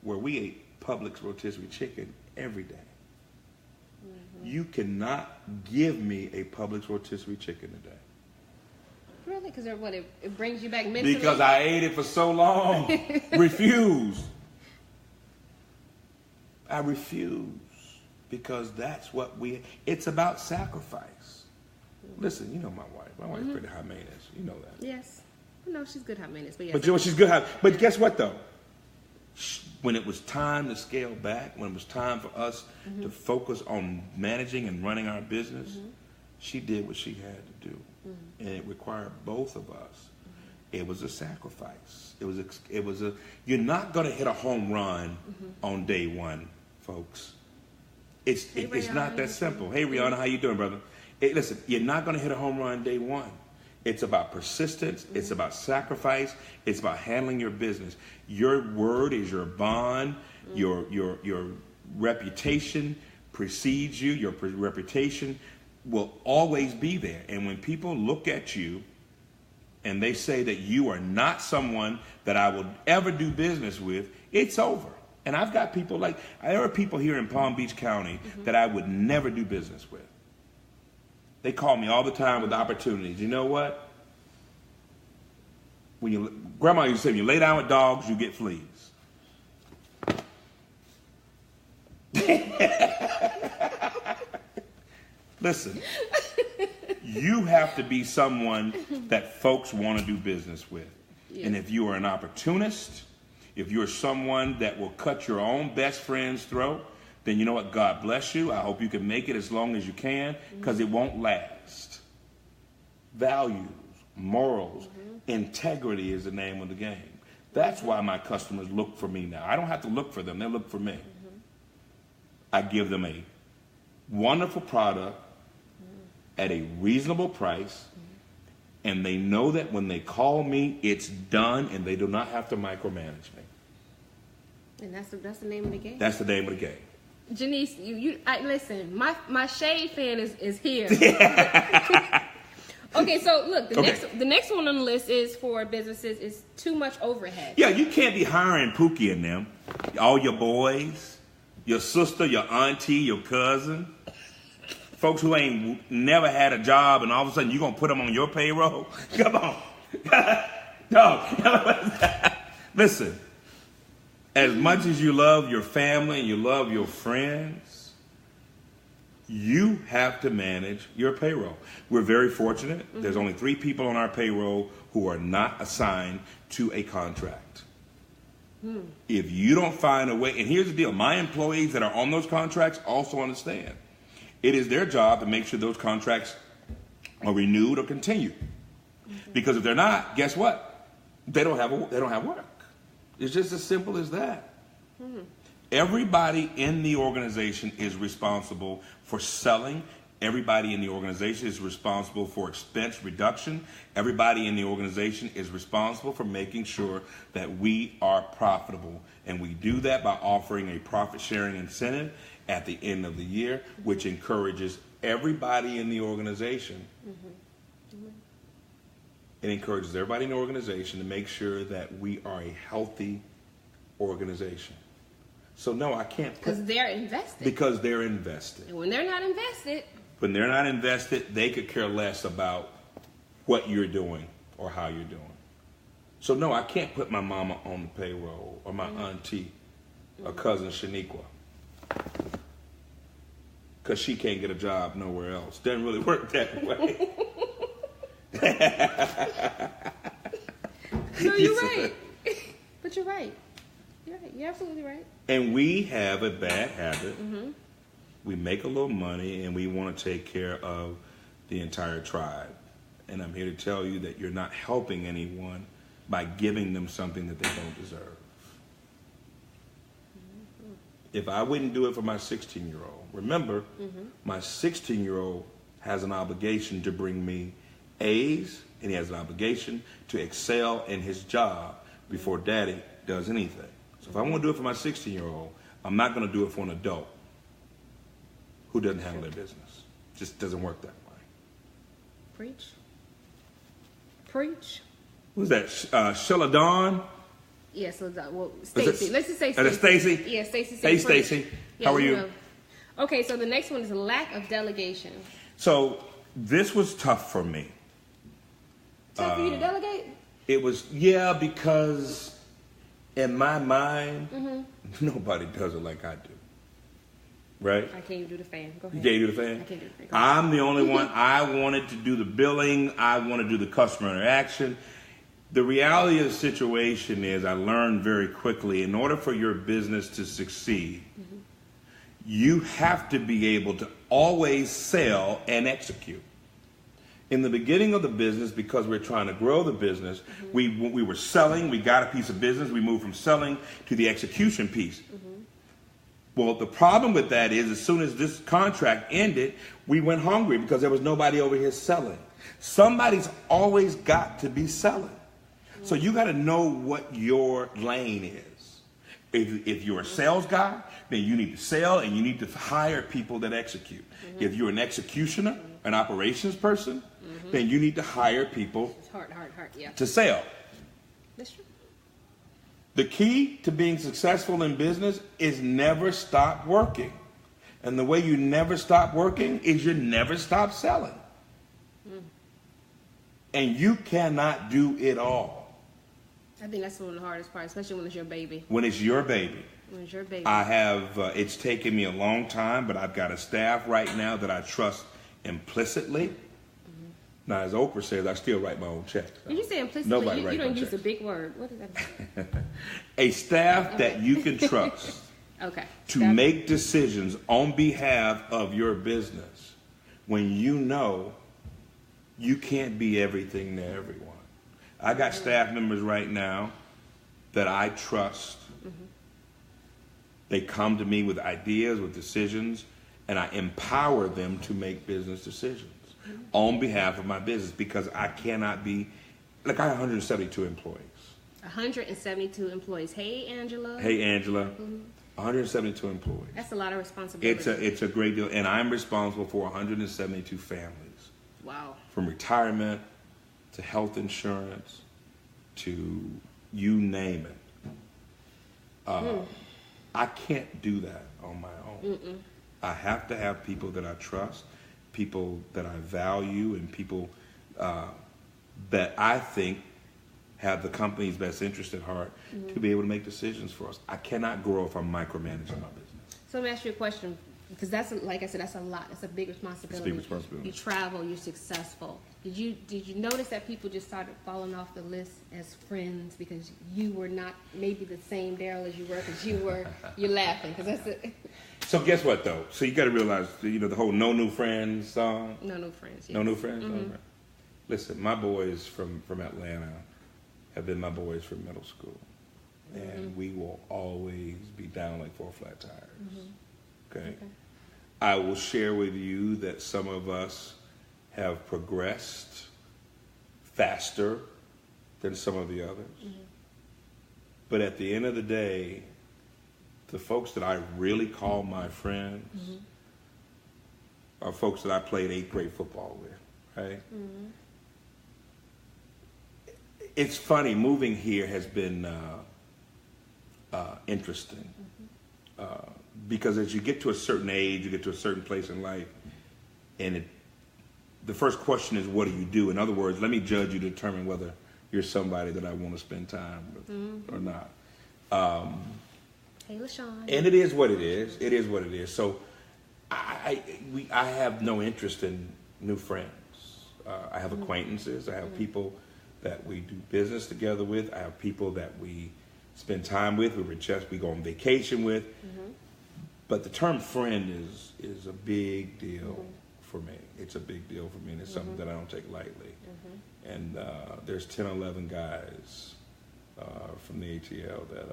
where we ate Publix rotisserie chicken every day. You cannot give me a Publix rotisserie chicken today. Really? Because it brings you back mentally? Because I ate it for so long. Refuse. I refuse. Because that's what it's about sacrifice. Listen, you know my wife. My wife's pretty high maintenance. You know that. Yes. No, she's good high maintenance. But yes. But you know, she's good high. But guess what, though? When it was time to scale back, when it was time for us to focus on managing and running our business, she did what she had to do. And it required both of us. It was a sacrifice. It was a. You're not going to hit a home run on day one, folks. It's not that simple. Hey, Rihanna, how you doing, brother? Listen, you're not going to hit a home run day one. It's about persistence. It's about sacrifice. It's about handling your business. Your word is your bond. Your reputation precedes you. Your reputation will always be there. And when people look at you and they say that you are not someone that I will ever do business with, it's over. And I've got people there are people here in Palm Beach County that I would never do business with. They call me all the time with opportunities. You know what? Grandma used to say, when you lay down with dogs, you get fleas. Listen, you have to be someone that folks want to do business with. Yeah. And if you are an opportunist, if you're someone that will cut your own best friend's throat, then you know what? God bless you. I hope you can make it as long as you can, because it won't last. Values, morals, integrity is the name of the game. That's why my customers look for me now. I don't have to look for them. They look for me. I give them a wonderful product at a reasonable price, and they know that when they call me, it's done, and they do not have to micromanage me. And that's the name of the game. That's the name of the game. Janice, listen. My shade fan is here. Okay, so look, the next one on the list is for businesses is too much overhead. Yeah, you can't be hiring Pookie and them, all your boys, your sister, your auntie, your cousin, folks who ain't never had a job, and all of a sudden you're gonna put them on your payroll. Come on, no. Listen. As much as you love your family and you love your friends, you have to manage your payroll. We're very fortunate. There's only 3 people on our payroll who are not assigned to a contract. If you don't find a way, and here's the deal, my employees that are on those contracts also understand. It is their job to make sure those contracts are renewed or continue. Because if they're not, guess what? They don't have work. It's just as simple as that. Everybody in the organization is responsible for selling. Everybody in the organization is responsible for expense reduction. Everybody in the organization is responsible for making sure that we are profitable. And we do that by offering a profit-sharing incentive at the end of the year, which encourages everybody in the organization. It encourages everybody in the organization to make sure that we are a healthy organization. So no, I can't. Because they're invested. Because they're invested. And when they're not invested, they could care less about what you're doing or how you're doing. So no, I can't put my mama on the payroll or my auntie or cousin Shaniqua. Because she can't get a job nowhere else. Doesn't really work that way. No, you're right. But you're right. You're absolutely right. And we have a bad habit. We make a little money and we want to take care of the entire tribe. And I'm here to tell you that you're not helping anyone by giving them something that they don't deserve. If I wouldn't do it for my 16-year-old, remember, my 16-year-old has an obligation to bring me A's, and he has an obligation to excel in his job before daddy does anything. So if I want to do it for my 16-year-old, I'm not going to do it for an adult who doesn't handle their business. Just doesn't work that way. Preach. Preach. Who's that? Sheila Dawn? Yeah, so Stacy. Let's just say Stacy. Stacy? Yeah, Stacy. Hey, Stacy. How are you? Okay, so the next one is lack of delegation. So this was tough for me. Tough for you to delegate? It was, because in my mind, nobody does it like I do. Right? I can't even do the fan. Go ahead. You can't do the fan? I can't do the fan. I'm the only one. I wanted to do the billing. I want to do the customer interaction. The reality of the situation is I learned very quickly, in order for your business to succeed, you have to be able to always sell and execute. In the beginning of the business, because we're trying to grow the business, we were selling, we got a piece of business, we moved from selling to the execution piece. Well, the problem with that is as soon as this contract ended, we went hungry because there was nobody over here selling. Somebody's always got to be selling. So you got to know what your lane is. If you're a sales guy, then you need to sell and you need to hire people that execute. If you're an executioner, an operations person, then you need to hire people to sell. That's true. The key to being successful in business is never stop working. And the way you never stop working is you never stop selling. And you cannot do it all. I think that's one of the hardest parts, especially when it's your baby. When it's your baby. When it's your baby. I have, it's taken me a long time, but I've got a staff right now that I trust implicitly. Now, as Oprah says, I still write my own checks. Did you say implicitly? Nobody You writes don't my use checks. a big word. What does that mean? A staff that you can trust to make decisions on behalf of your business when you know you can't be everything to everyone. I got staff members right now that I trust. They come to me with ideas, with decisions, and I empower them to make business decisions on behalf of my business, because I cannot be, like, I have 172 employees. 172 employees. Hey, Angela. Hey, Angela. 172 employees. That's a lot of responsibility. It's a great deal, and I'm responsible for 172 families. Wow. From retirement to health insurance to you name it. I can't do that on my own. I have to have people that I trust, people that I value, and people that I think have the company's best interest at heart to be able to make decisions for us. I cannot grow if I'm micromanaging my business. So let me ask you a question, because that's, like I said, that's a lot. It's a big responsibility. It's a big responsibility. You travel, you're successful. Did you notice that people just started falling off the list as friends because you were not maybe the same Darrell as you were, because you're laughing, because that's it. So guess what, though? So you got to realize, the whole "No New Friends" song. No new friends. Yeah. No new friends. Right. Listen, my boys from Atlanta have been my boys from middle school, and we will always be down like 4 flat tires. Okay. I will share with you that some of us have progressed faster than some of the others. But at the end of the day, the folks that I really call my friends are folks that I played 8th grade football with, right? It's funny, moving here has been interesting. Because as you get to a certain age, you get to a certain place in life, and the first question is, what do you do? In other words, let me judge you to determine whether you're somebody that I want to spend time with or not. Hey, LaShawn. And it is what it is. It is what it is. So I have no interest in new friends. I have acquaintances. I have people that we do business together with. I have people that we spend time with. We go on vacation with. But the term friend is a big deal for me. It's a big deal for me, and it's something that I don't take lightly. And there's 10 or 11 guys from the ATL that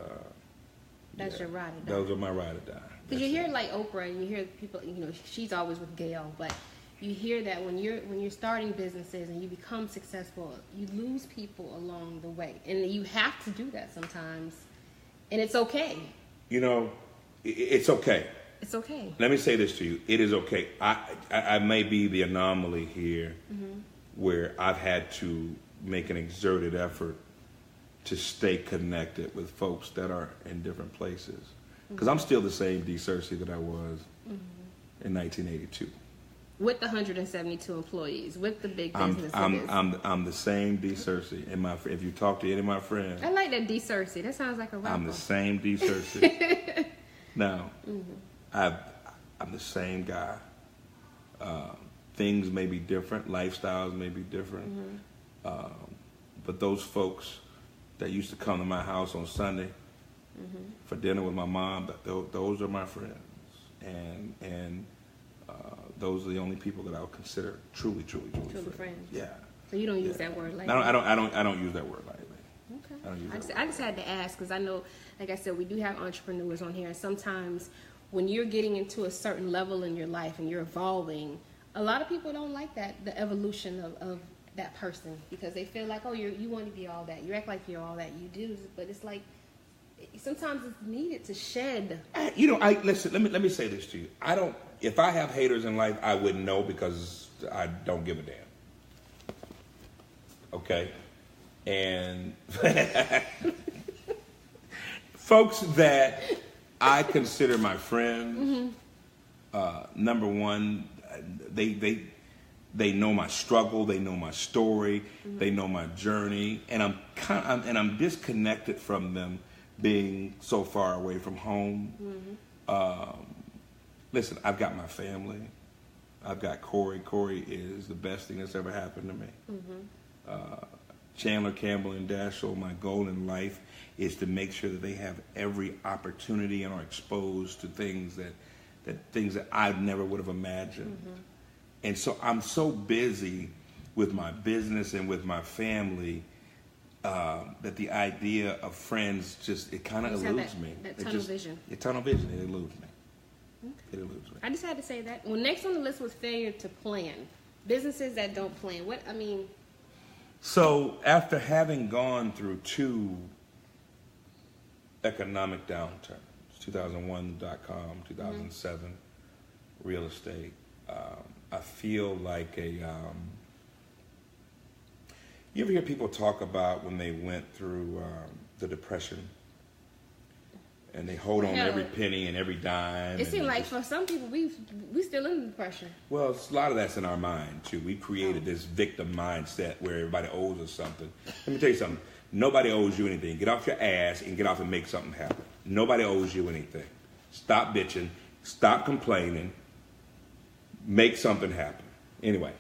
that's your ride or die. Those are my ride or die. Because you hear like Oprah, and you hear people, she's always with Gail, but you hear that when you're starting businesses and you become successful, you lose people along the way, and you have to do that sometimes, and it's okay. You know, it's okay. It's okay. Let me say this to you: it is okay. I may be the anomaly here, where I've had to make an exerted effort to stay connected with folks that are in different places, because I'm still the same D. Searcy that I was in 1982. With the 172 employees, with the big business. I'm the same D. Searcy. And if you talk to any of my friends, I like that D. Searcy. That sounds like a rapper. I'm the same D. Searcy. Now, I'm the same guy. Things may be different, lifestyles may be different, but those folks that used to come to my house on Sunday for dinner with my mom, those are my friends, and those are the only people that I would consider truly friends. Yeah. So you don't use that word lightly. I don't use that word lightly. Okay. I just had to ask because I know, like I said, we do have entrepreneurs on here, and sometimes when you're getting into a certain level in your life and you're evolving, a lot of people don't like that, the evolution of that person, because they feel like, oh, you want to be all that. You act like you're all that. You do, but it's like sometimes it's needed to shed. Listen. Let me say this to you. If I have haters in life, I wouldn't know because I don't give a damn. Okay, and folks that I consider my friends, number one, they know my struggle, they know my story, they know my journey, and I'm disconnected from them being so far away from home. Listen, I've got my family. I've got Corey. Corey is the best thing that's ever happened to me. Chandler, Campbell, and Dashiell, my goal in life is to make sure that they have every opportunity and are exposed to things that I never would have imagined. And so I'm so busy with my business and with my family that the idea of friends it kind of eludes me. That tunnel vision. It eludes me. Okay. It eludes me. I just had to say that. Well, next on the list was failure to plan. Businesses that don't plan. So after having gone through 2 economic downturns, 2001 .com, 2007 real estate, I feel like you ever hear people talk about when they went through the Depression and they hold on to every penny and every dime? It seems like for some people, we still in the Depression. Well, a lot of that's in our mind, too. We created this victim mindset where everybody owes us something. Let me tell you something. Nobody owes you anything. Get off your ass and get off and make something happen. Nobody owes you anything. Stop bitching. Stop complaining. Make something happen. Anyway,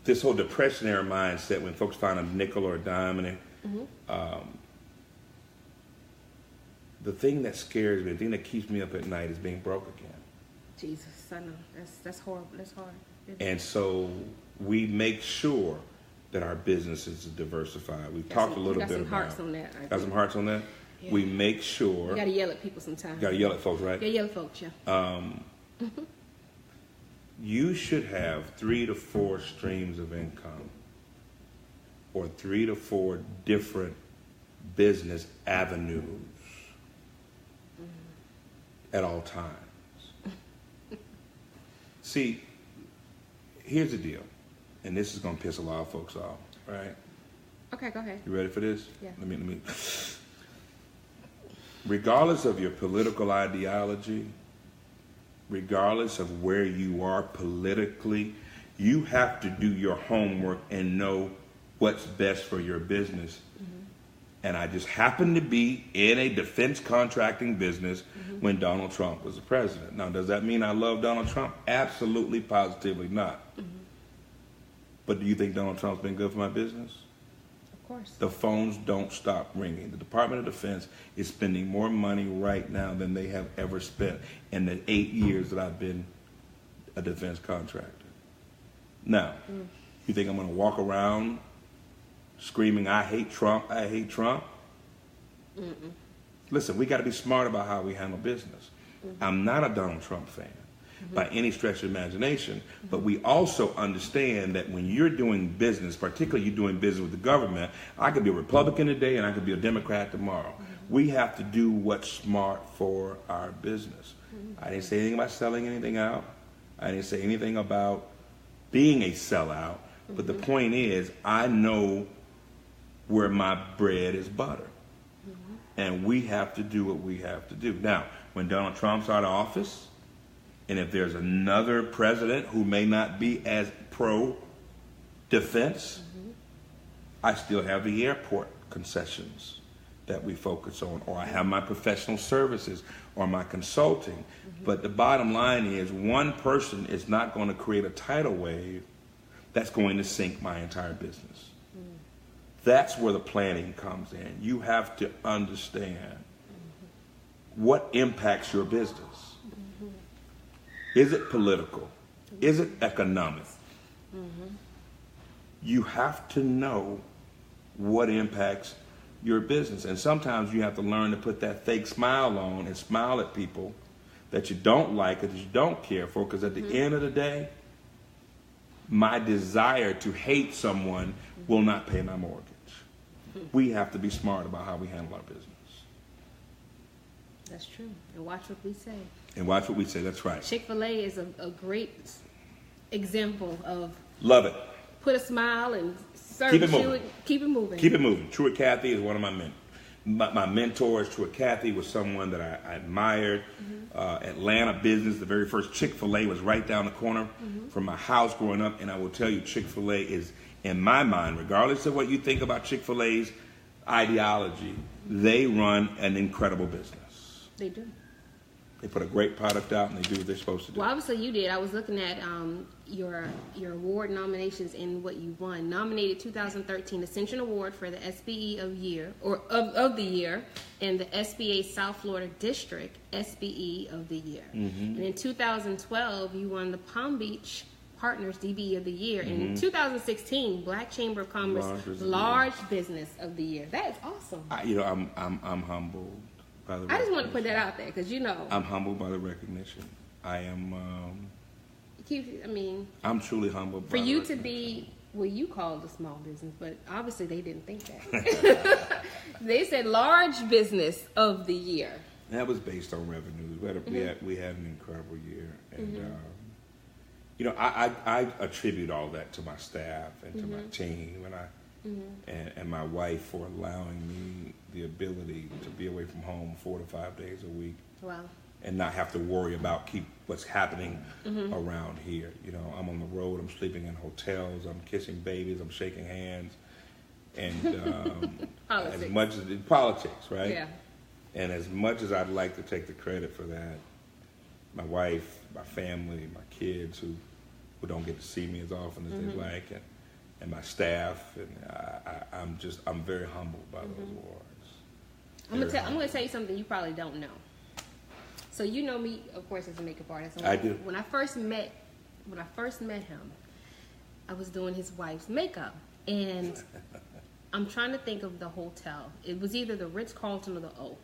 this whole Depression era mindset, when folks find a nickel or a dime in it, the thing that scares me, the thing that keeps me up at night is being broke again. Jesus, I know. That's horrible. That's hard. And so we make sure that our businesses are diversified. We've talked a little bit about. Got some hearts on that. Got some hearts on that? Yeah. We make sure. You got to yell at people sometimes. You got to yell at folks, right? Yeah, yell at folks, yeah. You should have 3 to 4 streams of income or 3 to 4 different business avenues at all times. See, here's the deal, and this is going to piss a lot of folks off, right? Okay, go ahead. You ready for this? Yeah. Let me. Regardless of your political ideology, regardless of where you are politically, you have to do your homework and know what's best for your business. And I just happened to be in a defense contracting business when Donald Trump was the president. Now, does that mean I love Donald Trump? Absolutely, positively not. But do you think Donald Trump's been good for my business? Of course. The phones don't stop ringing. The Department of Defense is spending more money right now than they have ever spent in the 8 years that I've been a defense contractor. Now, you think I'm going to walk around screaming, I hate Trump, I hate Trump? Listen, we got to be smart about how we handle business. I'm not a Donald Trump fan. by any stretch of imagination. But we also understand that when you're doing business, particularly you're doing business with the government, I could be a Republican today and I could be a Democrat tomorrow. We have to do what's smart for our business. I didn't say anything about selling anything out. I didn't say anything about being a sellout. But the point is, I know where my bread is buttered. And we have to do what we have to do. Now, when Donald Trump's out of office, and if there's another president who may not be as pro-defense, I still have the airport concessions that we focus on, or I have my professional services or my consulting. But the bottom line is, one person is not going to create a tidal wave that's going to sink my entire business. That's where the planning comes in. You have to understand what impacts your business. Is it political? Is it economic? You have to know what impacts your business. And sometimes you have to learn to put that fake smile on and smile at people that you don't like or that you don't care for, because at the end of the day, my desire to hate someone will not pay my mortgage. We have to be smart about how we handle our business. That's true. And watch what we say. And watch what we say. That's right. Chick-fil-A is a great example of... Love it. Put a smile and serve. Keep it moving. Keep it moving. Keep it moving. Truett Cathy is one of my mentors. Truett Cathy was someone that I admired. Atlanta business, the very first Chick-fil-A was right down the corner from my house growing up. And I will tell you, Chick-fil-A is, in my mind, regardless of what you think about Chick-fil-A's ideology, they run an incredible business. They do. They put a great product out and they do what they're supposed to do. Well, obviously you did. I was looking at your award nominations and what you won. Nominated 2013 Ascension Award for the SBE of the year, and the SBA South Florida District SBE of the year. And in 2012 you won the Palm Beach Partners DBE of the year. And in 2016 Black Chamber of Commerce Large Business of the year. That is awesome. I'm humbled. I just want to put that out there because I'm humbled by the recognition. I am. I'm truly humbled. For you to be, well, you called a small business, but obviously they didn't think that. They said large business of the year. That was based on revenues. We had an incredible year, and I attribute all that to my staff and to my team, and my wife for allowing me the ability to be away from home 4 to 5 days a week. Wow. And not have to worry about what's happening around here. I'm on the road, I'm sleeping in hotels, I'm kissing babies, I'm shaking hands. And as much as politics, right? Yeah. And as much as I'd like to take the credit for that, my wife, my family, my kids who don't get to see me as often as they'd like, and my staff, and I'm very humbled by those awards. I'm gonna tell you something you probably don't know. So you know me, of course, as a makeup artist. I do. When I first met him, I was doing his wife's makeup, and I'm trying to think of the hotel. It was either the Ritz-Carlton or the O.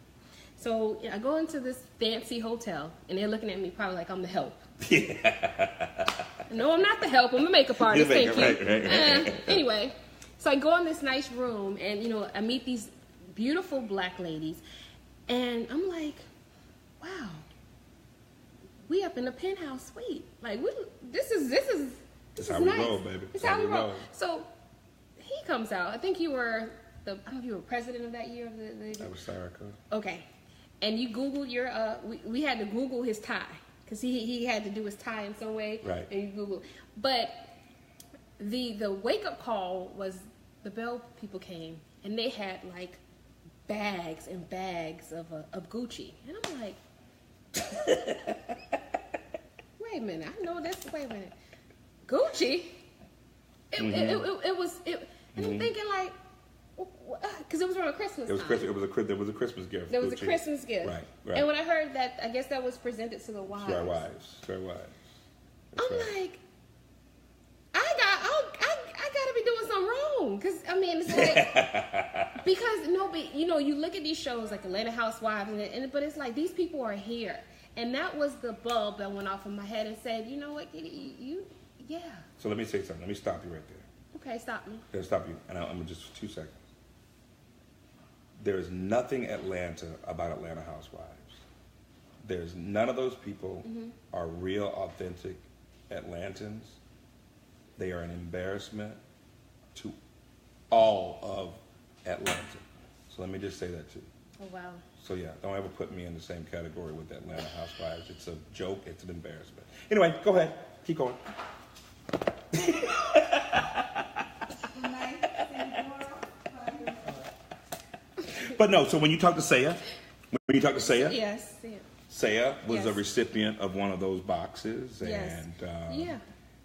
So I go into this fancy hotel, and they're looking at me probably like I'm the help. Yeah. No, I'm not the help. I'm a makeup artist. Thank you. Right. Anyway, so I go in this nice room, and I meet these beautiful black ladies, and I'm like, wow, we up in the penthouse suite. Like, this is how we roll, baby. This is how we roll. So he comes out. I think you were I don't know if you were president of that year. That was Sarah. Okay, and you Googled your. We had to Google his tie because he had to do his tie in some way. Right. And you Googled, but the wake up call was the Bell people came and they had like bags and bags of Gucci, and I'm like, wait a minute, I know this. Wait a minute, Gucci. It was, and I'm thinking like, because it was around Christmas. It was Christmas. There was a Christmas gift. There was a Christmas gift. Right. And when I heard that, I guess that was presented to the wives. To our wives. I'm like, I gotta be doing something wrong, because it's like, because but you look at these shows like Atlanta Housewives, but it's like these people are here, And that was the bulb that went off in my head and said, you know what, yeah. So let me say something. Let me stop you right there. Okay, stop me. I'll stop you, and I'm just 2 seconds. There is nothing Atlanta about Atlanta housewives. There's none of those people are real, authentic Atlantans. They are an embarrassment to all of Atlanta. So let me just say that too. Oh, wow. So yeah, don't ever put me in the same category with Atlanta housewives. It's a joke. It's an embarrassment. Anyway, go ahead. Keep going. But no, so when you talk to Saya, yes, Saya was a recipient of one of those boxes, and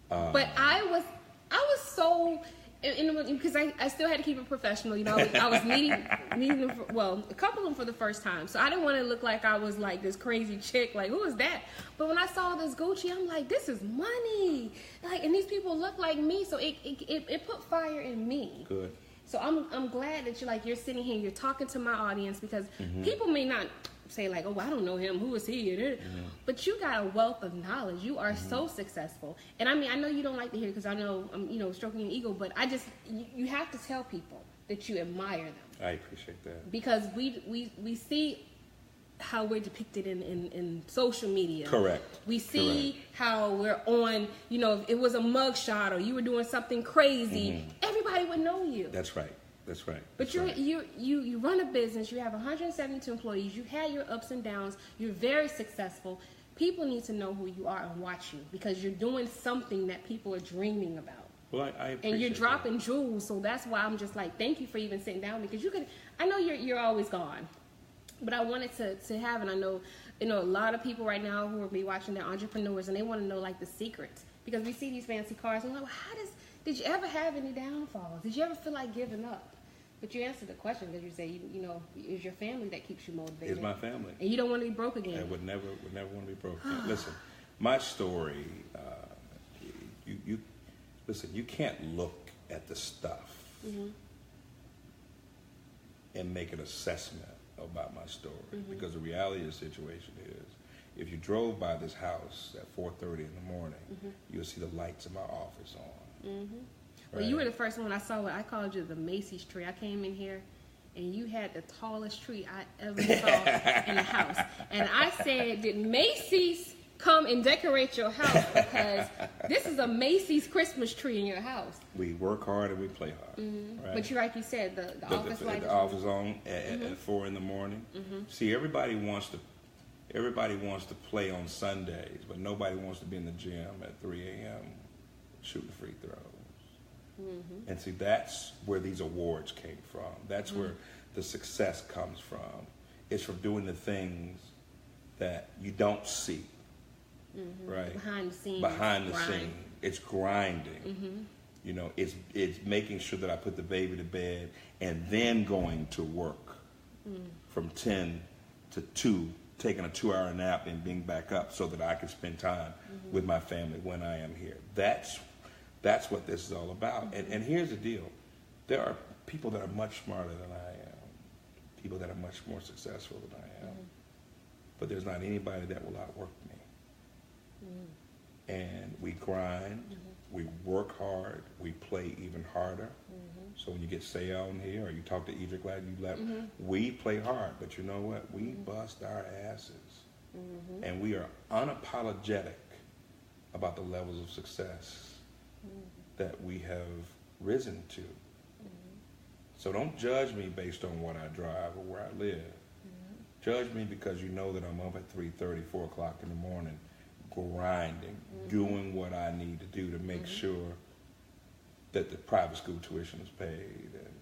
but I was so, because I still had to keep it professional. You know, I was meeting them a couple of them for the first time, so I didn't want to look like I was like this crazy chick. Like, who is that? But when I saw this Gucci, I'm like, this is money. Like, and these people look like me, so it put fire in me. Good. So I'm glad that you're sitting here, you're talking to my audience, because people may not say like, oh, I don't know him, who is he? But you got a wealth of knowledge. You are so successful. And I mean, I know you don't like to hear it because I know I'm stroking your ego, but you have to tell people that you admire them. I appreciate that. Because we see how we're depicted in social media. Correct. We see how we're on, if it was a mugshot or you were doing something crazy, everybody would know you. That's right. But you run a business, you have 172 employees, you had your ups and downs, you're very successful. People need to know who you are and watch you because you're doing something that people are dreaming about. Well, I appreciate and you're dropping jewels, so that's why I'm just like, thank you for even sitting down because I know you're always gone. But I wanted to have, and I know, a lot of people right now who will be watching, they're entrepreneurs, and they want to know, like, the secrets. Because we see these fancy cars, and we're like, did you ever have any downfalls? Did you ever feel like giving up? But you answered the question because you say, it's your family that keeps you motivated. It's my family. And you don't want to be broke again. I would never want to be broke again. Listen, my story, you can't look at the stuff and make an assessment about my story because the reality of the situation is if you drove by this house at 4:30 in the morning, you'll see the lights in my office on. Right? Well, you were the first one I saw. I called you the Macy's tree. I came in here and you had the tallest tree I ever saw in the house. And I said, did Macy's come and decorate your house? Because this is a Macy's Christmas tree in your house. We work hard and we play hard. Right? But like you said, the office lights. The office on at 4 in the morning. See, everybody wants to play on Sundays, but nobody wants to be in the gym at 3 a.m. shooting free throws. And see, that's where these awards came from. That's where the success comes from. It's from doing the things that you don't see. Right? Behind the scenes. Behind the scenes. It's grinding. It's making sure that I put the baby to bed and then going to work from 10 to 2, taking a 2-hour nap and being back up so that I can spend time with my family when I am here. That's what this is all about. And here's the deal. There are people that are much smarter than I am, people that are much more successful than I am, but there's not anybody that will outwork me. And we grind, we work hard, we play even harder. So when you get Say on here or you talk to Idra, glad you left, we play hard, but you know what? We bust our asses. And we are unapologetic about the levels of success that we have risen to. So don't judge me based on what I drive or where I live. Judge me because you know that I'm up at 3:30, 4 o'clock in the morning, grinding, doing what I need to do to make sure that the private school tuition is paid and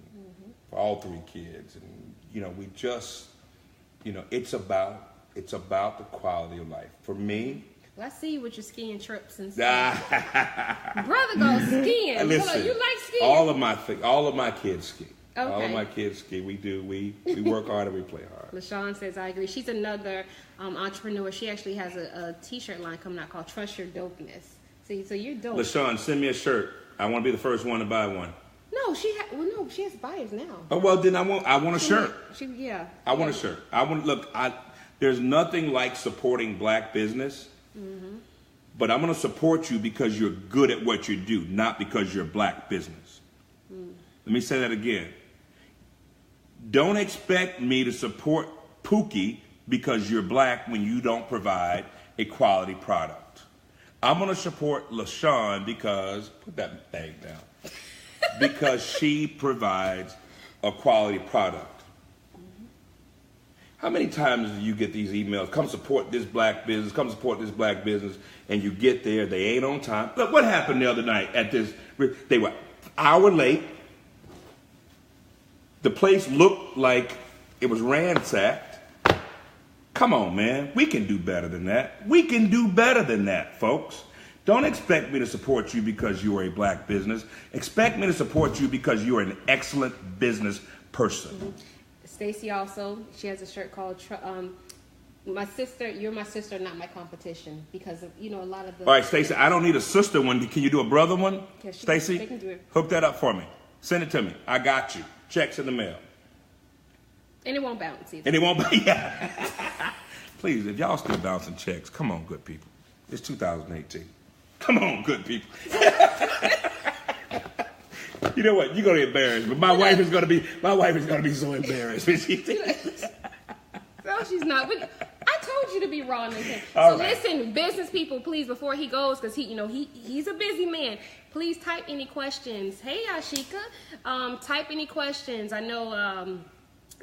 for all 3 kids. And, we just, it's about the quality of life. For me, well, I see you with your skiing trips and stuff. Brother goes skiing. Listen, you like skiing? All of my kids ski. Okay. All of my kids ski. We do. We work hard and we play hard. LaShawn says, I agree. She's another entrepreneur. She actually has a T-shirt line coming out called Trust Your Dopeness. See, so you're dope. LaShawn, send me a shirt. I want to be the first one to buy one. No, she has buyers now. Oh, well, then I want a shirt. I want a shirt. There's nothing like supporting black business, but I'm going to support you because you're good at what you do, not because you're black business. Let me say that again. Don't expect me to support Pookie because you're black when you don't provide a quality product. I'm going to support LaShawn because, put that thing down, because she provides a quality product. How many times do you get these emails, come support this black business, come support this black business, and you get there, they ain't on time. Look, what happened the other night at this, they were an hour late. The place looked like it was ransacked. Come on, man. We can do better than that. We can do better than that, folks. Don't expect me to support you because you are a black business. Expect me to support you because you are an excellent business person. Stacy also, she has a shirt called my sister, you're my sister, not my competition, because of, a lot of the... All right, Stacy, I don't need a sister one. Can you do a brother one? Yeah, Stacy, they can do it. Hook that up for me. Send it to me. I got you. Checks in the mail. And it won't bounce either. And it won't be... Yeah. Please, if y'all still bouncing checks, come on, good people. It's 2018. Come on, good people. You know what? You're gonna get embarrassed, but my wife is gonna be so embarrassed. No, she's not. But I told you to be raw and intense. All So right. listen, business people, please, before he goes, because he's a busy man. Please type any questions. Hey, Ashika, type any questions. I know,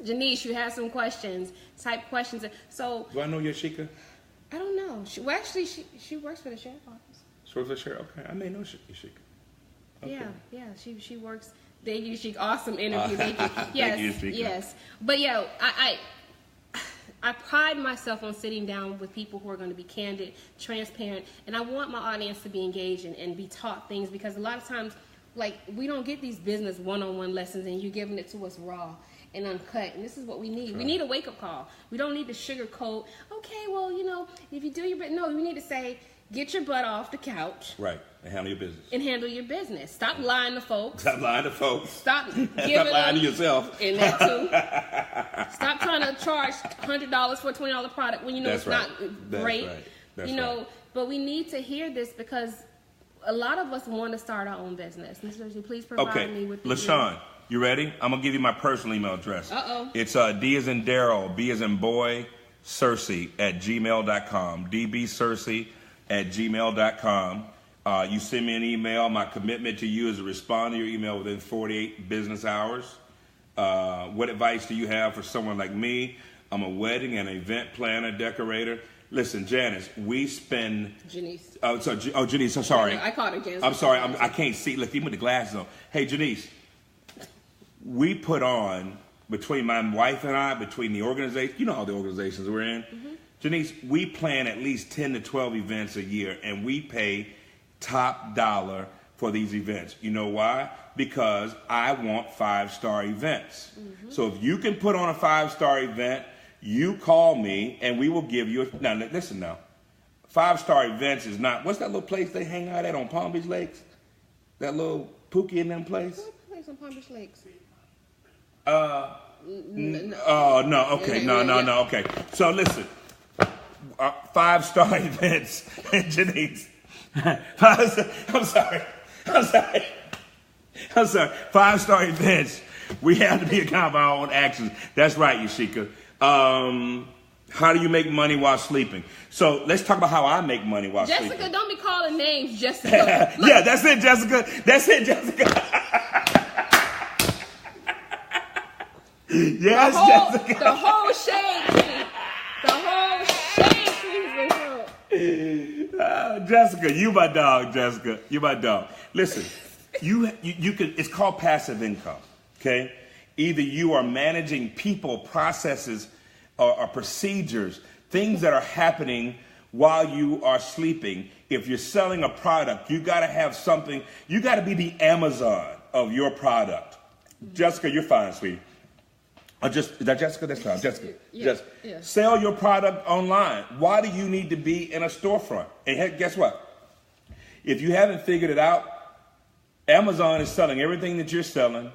Janice, you have some questions. Type questions. So Do I know your Sheikah? I don't know. She works for the sheriff's office. Sort of sure. Okay, I may know Sheikah. Okay. Yeah. She works. Thank you, Sheik. Awesome interview. Thank you. Yes, Thank you, Sheikah. yes. But yeah, I pride myself on sitting down with people who are going to be candid, transparent, and I want my audience to be engaged and be taught things, because a lot of times, like, we don't get these business one-on-one lessons, and you're giving it to us raw and uncut, and this is what we need. Right. We need a wake-up call. We don't need to sugarcoat. Okay, well, if you do your bit, no, we need to say, get your butt off the couch. Right, and handle your business. Stop lying to folks. Stop lying to folks. Stop giving Stop lying to yourself. And that too. Stop trying to charge $100 for a $20 product when you know That's it's right. not great. That's right. That's right. But we need to hear this, because a lot of us want to start our own business. Mr. Searcy, please provide me with the LaShawn, you ready? I'm going to give you my personal email address. Uh-oh. It's D as in Darrell, B as in boy, Searcy @gmail.com. dbsearcy@gmail.com. You send me an email. My commitment to you is to respond to your email within 48 business hours. What advice do you have for someone like me? I'm a wedding and event planner, decorator. Listen, Janice, we spend... Janice. Janice, I'm sorry. I called her Janice. I'm sorry, I can't see. Look, even with the glasses on. Hey, Janice, we put on, between my wife and I, between the organization, you know all the organizations we're in, Janice, we plan at least 10 to 12 events a year, and we pay top dollar for these events. You know why? Because I want 5-star events. So if you can put on a 5-star event, you call me and we will give you now listen now. 5-star events is not, what's that little place they hang out at on Palm Beach Lakes? That little Pookie in them place? What place on Palm Beach Lakes? No, okay, no, okay. So listen, 5-star events, Janice. I'm sorry. 5-star events. We have to be accountable for our own actions. That's right, Yashika. How do you make money while sleeping? So let's talk about how I make money while sleeping. Jessica, don't be calling names, Jessica. Yeah, that's it, Jessica. Yes, Jessica. The whole shade tree. The whole shade tree is in. Jessica, you my dog, Jessica. You my dog. Listen, you can, it's called passive income, okay? Either you are managing people, processes, or procedures, things that are happening while you are sleeping. If you're selling a product, you got to have something. You got to be the Amazon of your product. Jessica, you're fine, sweetie. Is that Jessica? That's fine. Jessica. Yeah. Sell your product online. Why do you need to be in a storefront? And hey, guess what? If you haven't figured it out, Amazon is selling everything that you're selling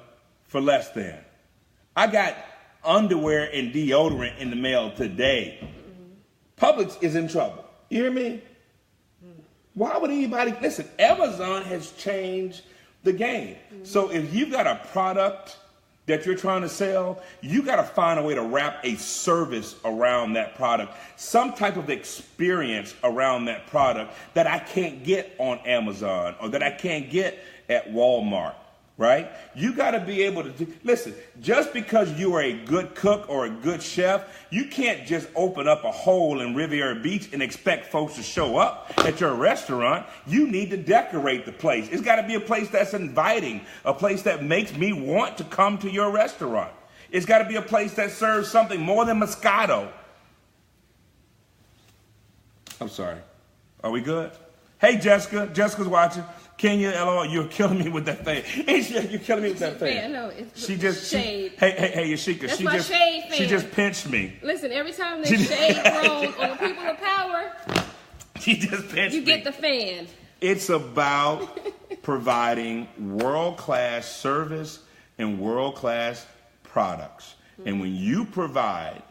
for less than. I got underwear and deodorant in the mail today. Publix is in trouble. You hear me? Why would anybody, listen, Amazon has changed the game. So if you've got a product that you're trying to sell, you got to find a way to wrap a service around that product, some type of experience around that product that I can't get on Amazon or that I can't get at Walmart, right? You got to be able to listen, just because you are a good cook or a good chef, you can't just open up a hole in Riviera Beach and expect folks to show up at your restaurant. You need to decorate the place. It's got to be a place that's inviting, a place that makes me want to come to your restaurant. It's got to be a place that serves something more than Moscato. I'm sorry. Are we good? Hey, Jessica. Jessica's watching. Kenya, LOL, you're killing me with that fan. You're killing me with that fan. Yeah, no, it's shade. Hey, Yashika. That's my shade fan. She just pinched me. Listen, every time there's shade thrown on the people of power, she just pinched me. You get the fan. It's about providing world-class service and world-class products. And when you provide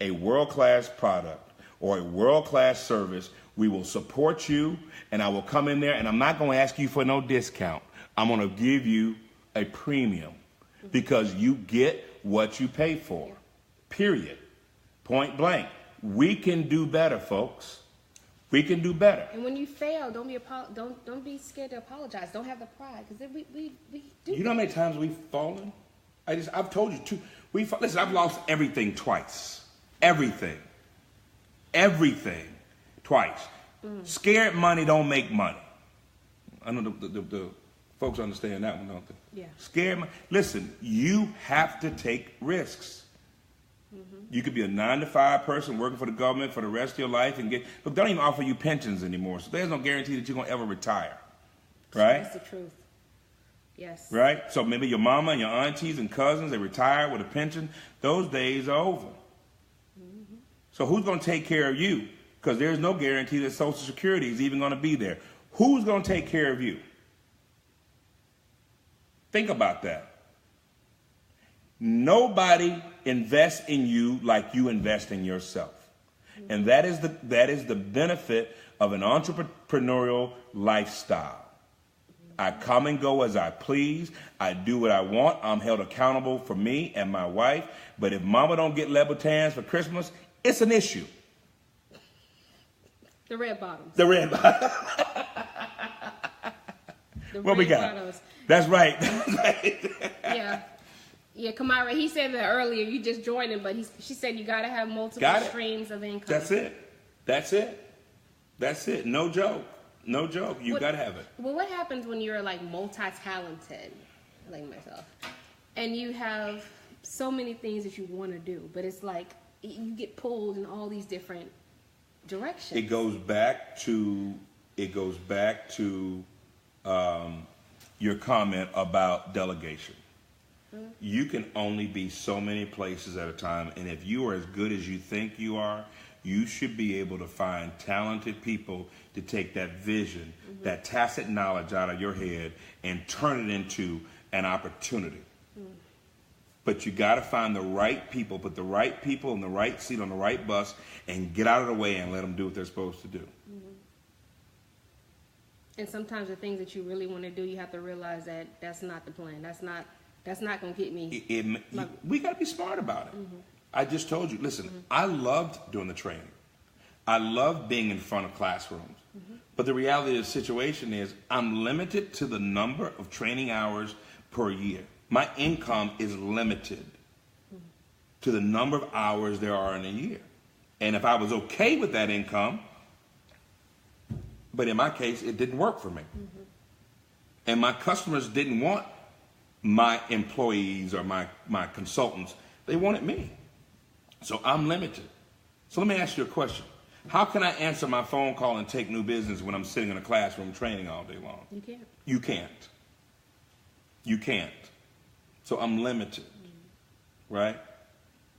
a world-class product or a world-class service, we will support you, and I will come in there, and I'm not going to ask you for no discount. I'm going to give you a premium because you get what you pay for, period. Point blank. We can do better, folks. We can do better. And when you fail, don't be scared to apologize. Don't have the pride, because we do. You know how many times we've fallen? I've told you too. Listen, I've lost everything twice. Everything. Twice. Scared money don't make money. I know the folks understand that one, don't they? Yeah. Scared money. Listen, you have to take risks. You could be a 9-to-5 person working for the government for the rest of your life and look, they don't even offer you pensions anymore. So there's no guarantee that you're going to ever retire. Right? That's the truth. Yes. Right? So maybe your mama and your aunties and cousins, they retired with a pension. Those days are over. So who's going to take care of you? Because there's no guarantee that Social Security is even going to be there. Who's going to take care of you? Think about that. Nobody invests in you like you invest in yourself. And that is the benefit of an entrepreneurial lifestyle. I come and go as I please. I do what I want. I'm held accountable for me and my wife. But if mama don't get Louboutins for Christmas, it's an issue. The red bottoms. The red bottoms. What we got? Bottoms. That's right. Yeah. Yeah, Kamara, he said that earlier. You just joined him, but she said you got to have multiple streams of income. That's it. No joke. You got to have it. Well, what happens when you're like multi-talented, like myself, and you have so many things that you want to do, but it's like you get pulled in all these different directions? It goes back to your comment about delegation. You can only be so many places at a time, and if you are as good as you think you are, you should be able to find talented people to take that vision, that tacit knowledge out of your head and turn it into an opportunity. But you got to find the right people, put the right people in the right seat on the right bus, and get out of the way and let them do what they're supposed to do. And sometimes the things that you really want to do, you have to realize that that's not the plan. That's not going to get me. We got to be smart about it. I just told you, listen, I loved doing the training. I loved being in front of classrooms. But the reality of the situation is I'm limited to the number of training hours per year. My income is limited to the number of hours there are in a year. And if I was okay with that income, but in my case, it didn't work for me. And my customers didn't want my employees or my consultants. They wanted me. So I'm limited. So let me ask you a question. How can I answer my phone call and take new business when I'm sitting in a classroom training all day long? You can't. You can't. You can't. So I'm limited, right?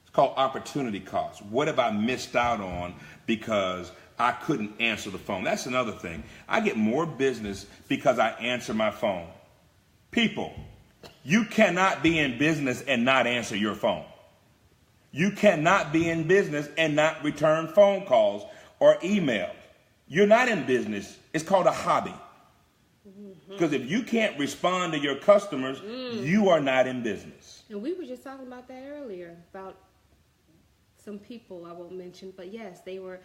It's called opportunity cost. What have I missed out on because I couldn't answer the phone? That's another thing. I get more business because I answer my phone. People, you cannot be in business and not answer your phone. You cannot be in business and not return phone calls or emails. You're not in business. It's called a hobby. Because if you can't respond to your customers, you are not in business. And we were just talking about that earlier, about some people I won't mention, but yes, they were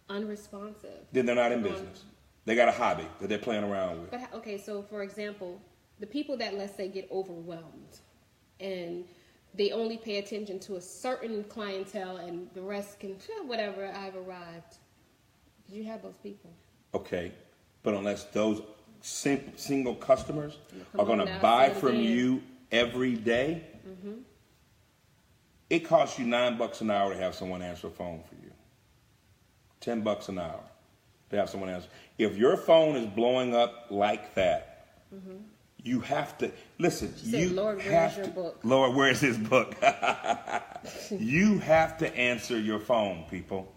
unresponsive. Then they're not in business. They got a hobby that they're playing around with. But okay, so for example, the people that, let's say, get overwhelmed and they only pay attention to a certain clientele and the rest can, whatever, I've arrived. Did you have those people? Okay, but unless those single customers are going to buy from you every day, it costs you $9 an hour to have someone answer a phone for you. $10 an hour to have someone answer. If your phone is blowing up like that, you have to listen. You Lord, have where's your to, book? Lord, where's his book? You have to answer your phone, people.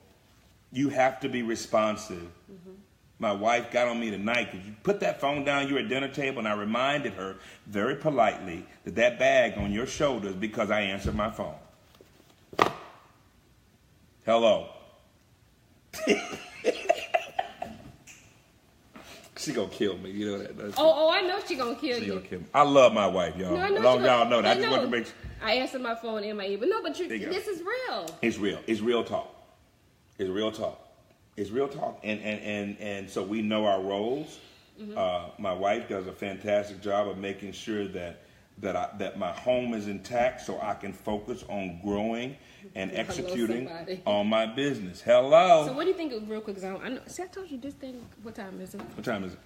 You have to be responsive. My wife got on me tonight because you put that phone down, you're at dinner table, and I reminded her very politely that that bag on your shoulders because I answered my phone. Hello. She gonna kill me, you know that. Oh, I know she gonna kill She you. gonna kill me. I love my wife, y'all. No, I know Y'all know that. I just want to make sure. I answered my phone in my ear, but no, but this is real. It's real. It's real talk. It's real talk. It's real talk. And so we know our roles. My wife does a fantastic job of making sure that my home is intact so I can focus on growing and executing on my business. Hello. So what do you think, real quick, I know, see, I told you this thing, what time is it? What time is it?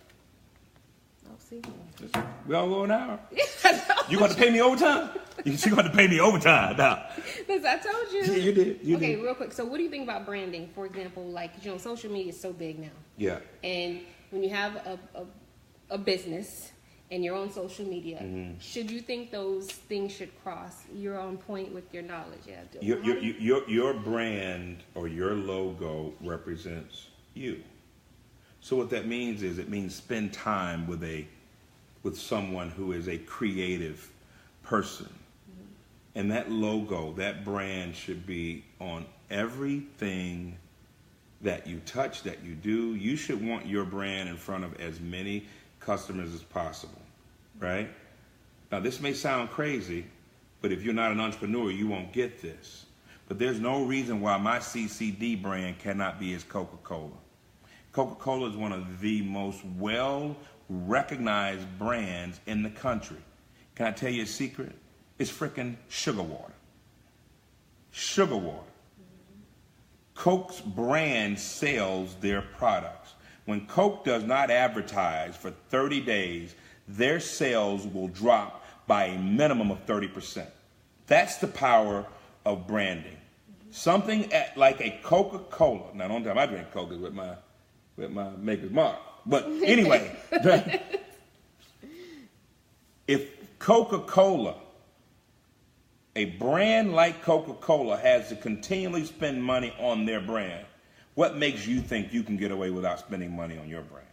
Oh, see. We all go an hour. You going to pay me overtime? You're going to pay me overtime now. Because I told you. Yeah, you did. Okay, real quick. So what do you think about branding? For example, like, social media is so big now. Yeah. And when you have a business and you're on social media, should you think those things should cross? You're on point with your knowledge. Yeah. Your brand or your logo represents you. So what that means is it means spend time with someone who is a creative person. And that logo, that brand should be on everything that you touch, that you do. You should want your brand in front of as many customers as possible, right? Now, this may sound crazy, but if you're not an entrepreneur, you won't get this. But there's no reason why my CCD brand cannot be as Coca-Cola. Coca-Cola is one of the most well-recognized brands in the country. Can I tell you a secret? It's freaking sugar water. Sugar water. Coke's brand sells their products. When Coke does not advertise for 30 days, their sales will drop by a minimum of 30%. That's the power of branding. Something like a Coca-Cola. Now, don't tell me I drink Coke with my Maker's Mark. But anyway, if Coca-Cola, a brand like Coca-Cola, has to continually spend money on their brand, what makes you think you can get away without spending money on your brand?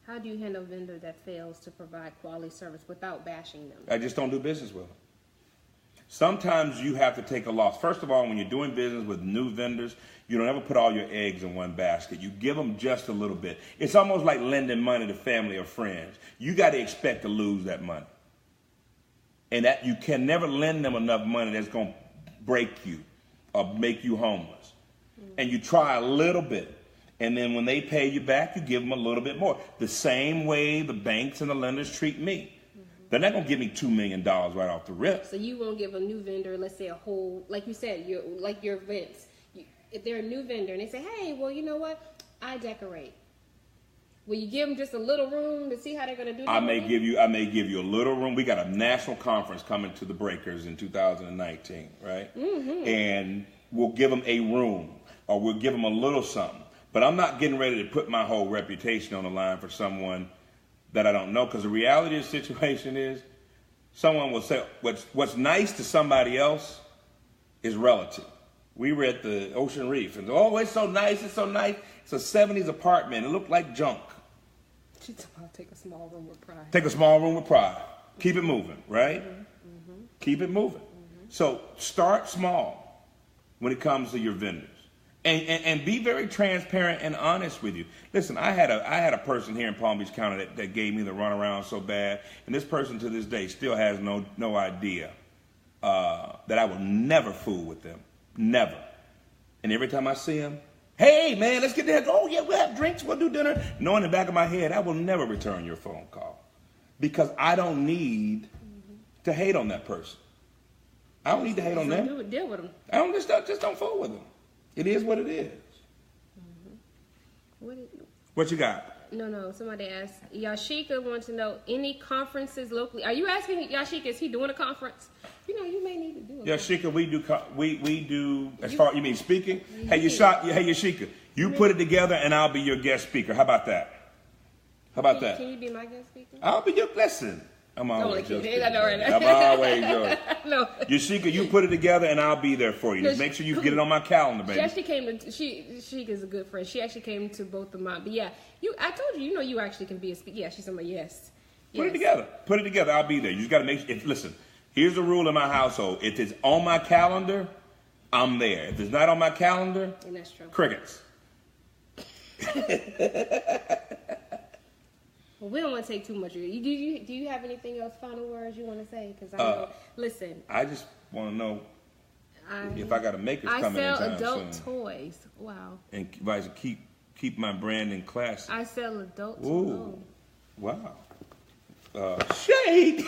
How do you handle a vendor that fails to provide quality service without bashing them? I just don't do business with them. Sometimes you have to take a loss. First of all, when you're doing business with new vendors, you don't ever put all your eggs in one basket. You give them just a little bit. It's almost like lending money to family or friends. You got to expect to lose that money. And that you can never lend them enough money that's going to break you or make you homeless. And you try a little bit. And then when they pay you back, you give them a little bit more. The same way the banks and the lenders treat me. They're not going to give me $2 million right off the rip. So you won't give a new vendor, let's say, a whole, like you said, like your events. If they're a new vendor and they say, hey, well, you know what? I decorate. Will you give them just a little room to see how they're going to do that? I may give you a little room. We got a national conference coming to the Breakers in 2019, right? And we'll give them a room or we'll give them a little something. But I'm not getting ready to put my whole reputation on the line for someone that I don't know, because the reality of the situation is someone will say what's nice to somebody else is relative. We were at the Ocean Reef and it's so nice, it's so nice. It's a 70s apartment. It looked like junk. She's about to take a small room with pride. Take a small room with pride. Keep it moving, right? Keep it moving. So start small when it comes to your vendors. And be very transparent and honest with you. Listen, I had a person here in Palm Beach County that gave me the runaround so bad, and this person to this day still has no idea that I will never fool with them. Never. And every time I see him, hey man, let's get there. Oh yeah, we'll have drinks, we'll do dinner. Knowing in the back of my head, I will never return your phone call. Because I don't need to hate on that person. I don't need to hate on them. Deal with them. I don't just don't fool with them. It is what it is. What you got? No. Somebody asked. Yashika wants to know any conferences locally. Are you asking Yashika? Is he doing a conference? You may need to do it. Yashika, we do. As far you mean speaking? Hey, Yashika, you put it together, and I'll be your guest speaker. How about that? Can you be my guest speaker? I'll be your listen. I'm always yours. I know, right? I'm always yours. No. Yashika, you put it together and I'll be there for you. Just make sure you get it on my calendar, baby. She actually came to, she is a good friend. She actually came to both of mine. But yeah, I told you, you actually can be a speaker. Yeah, she's somebody, yes. Put it together. I'll be there. You just got to make sure. Listen, here's the rule in my household. If it's on my calendar, I'm there. If it's not on my calendar, and that's true. Crickets. Well, we don't want to take too much of it. Do you have anything else, final words you want to say? Because I know, listen. I just want to know if I got a makers coming in I sell adult toys. Wow. And I keep my branding classy. I sell adult toys. Ooh. Wow. Shade.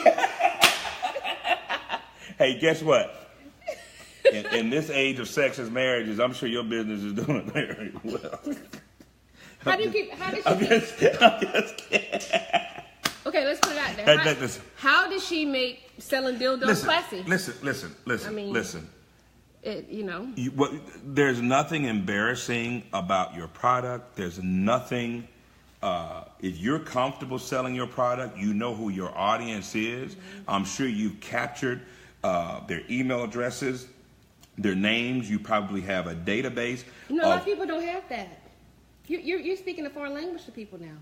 Hey, guess what? In this age of sexist marriages, I'm sure your business is doing very well. How did she I'm just kidding. Okay, let's put it out there. How did she make selling dildos classy? Listen. I mean, listen. It, there's nothing embarrassing about your product. There's nothing. If you're comfortable selling your product, you know who your audience is. Mm-hmm. I'm sure you've captured their email addresses, their names. You probably have a database. A lot of people don't have that. You're speaking a foreign language to people now.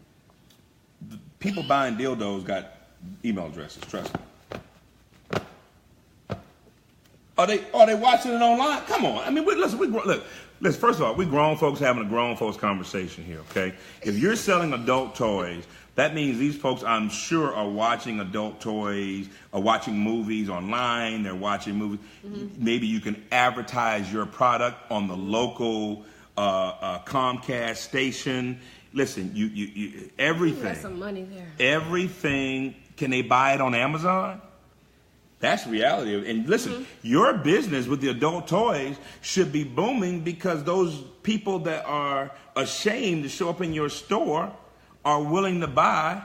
People buying dildos got email addresses. Trust me. Are they watching it online? Come on. I mean, listen. First of all, we grown folks having a grown folks conversation here. Okay. If you're selling adult toys, that means these folks, I'm sure, are watching adult toys, are watching movies online. They're watching movies. Mm-hmm. Maybe you can advertise your product on the local Comcast station. Listen, you everything. There's some money there. Everything. Can they buy it on Amazon? That's reality. And listen, your business with the adult toys should be booming because those people that are ashamed to show up in your store are willing to buy,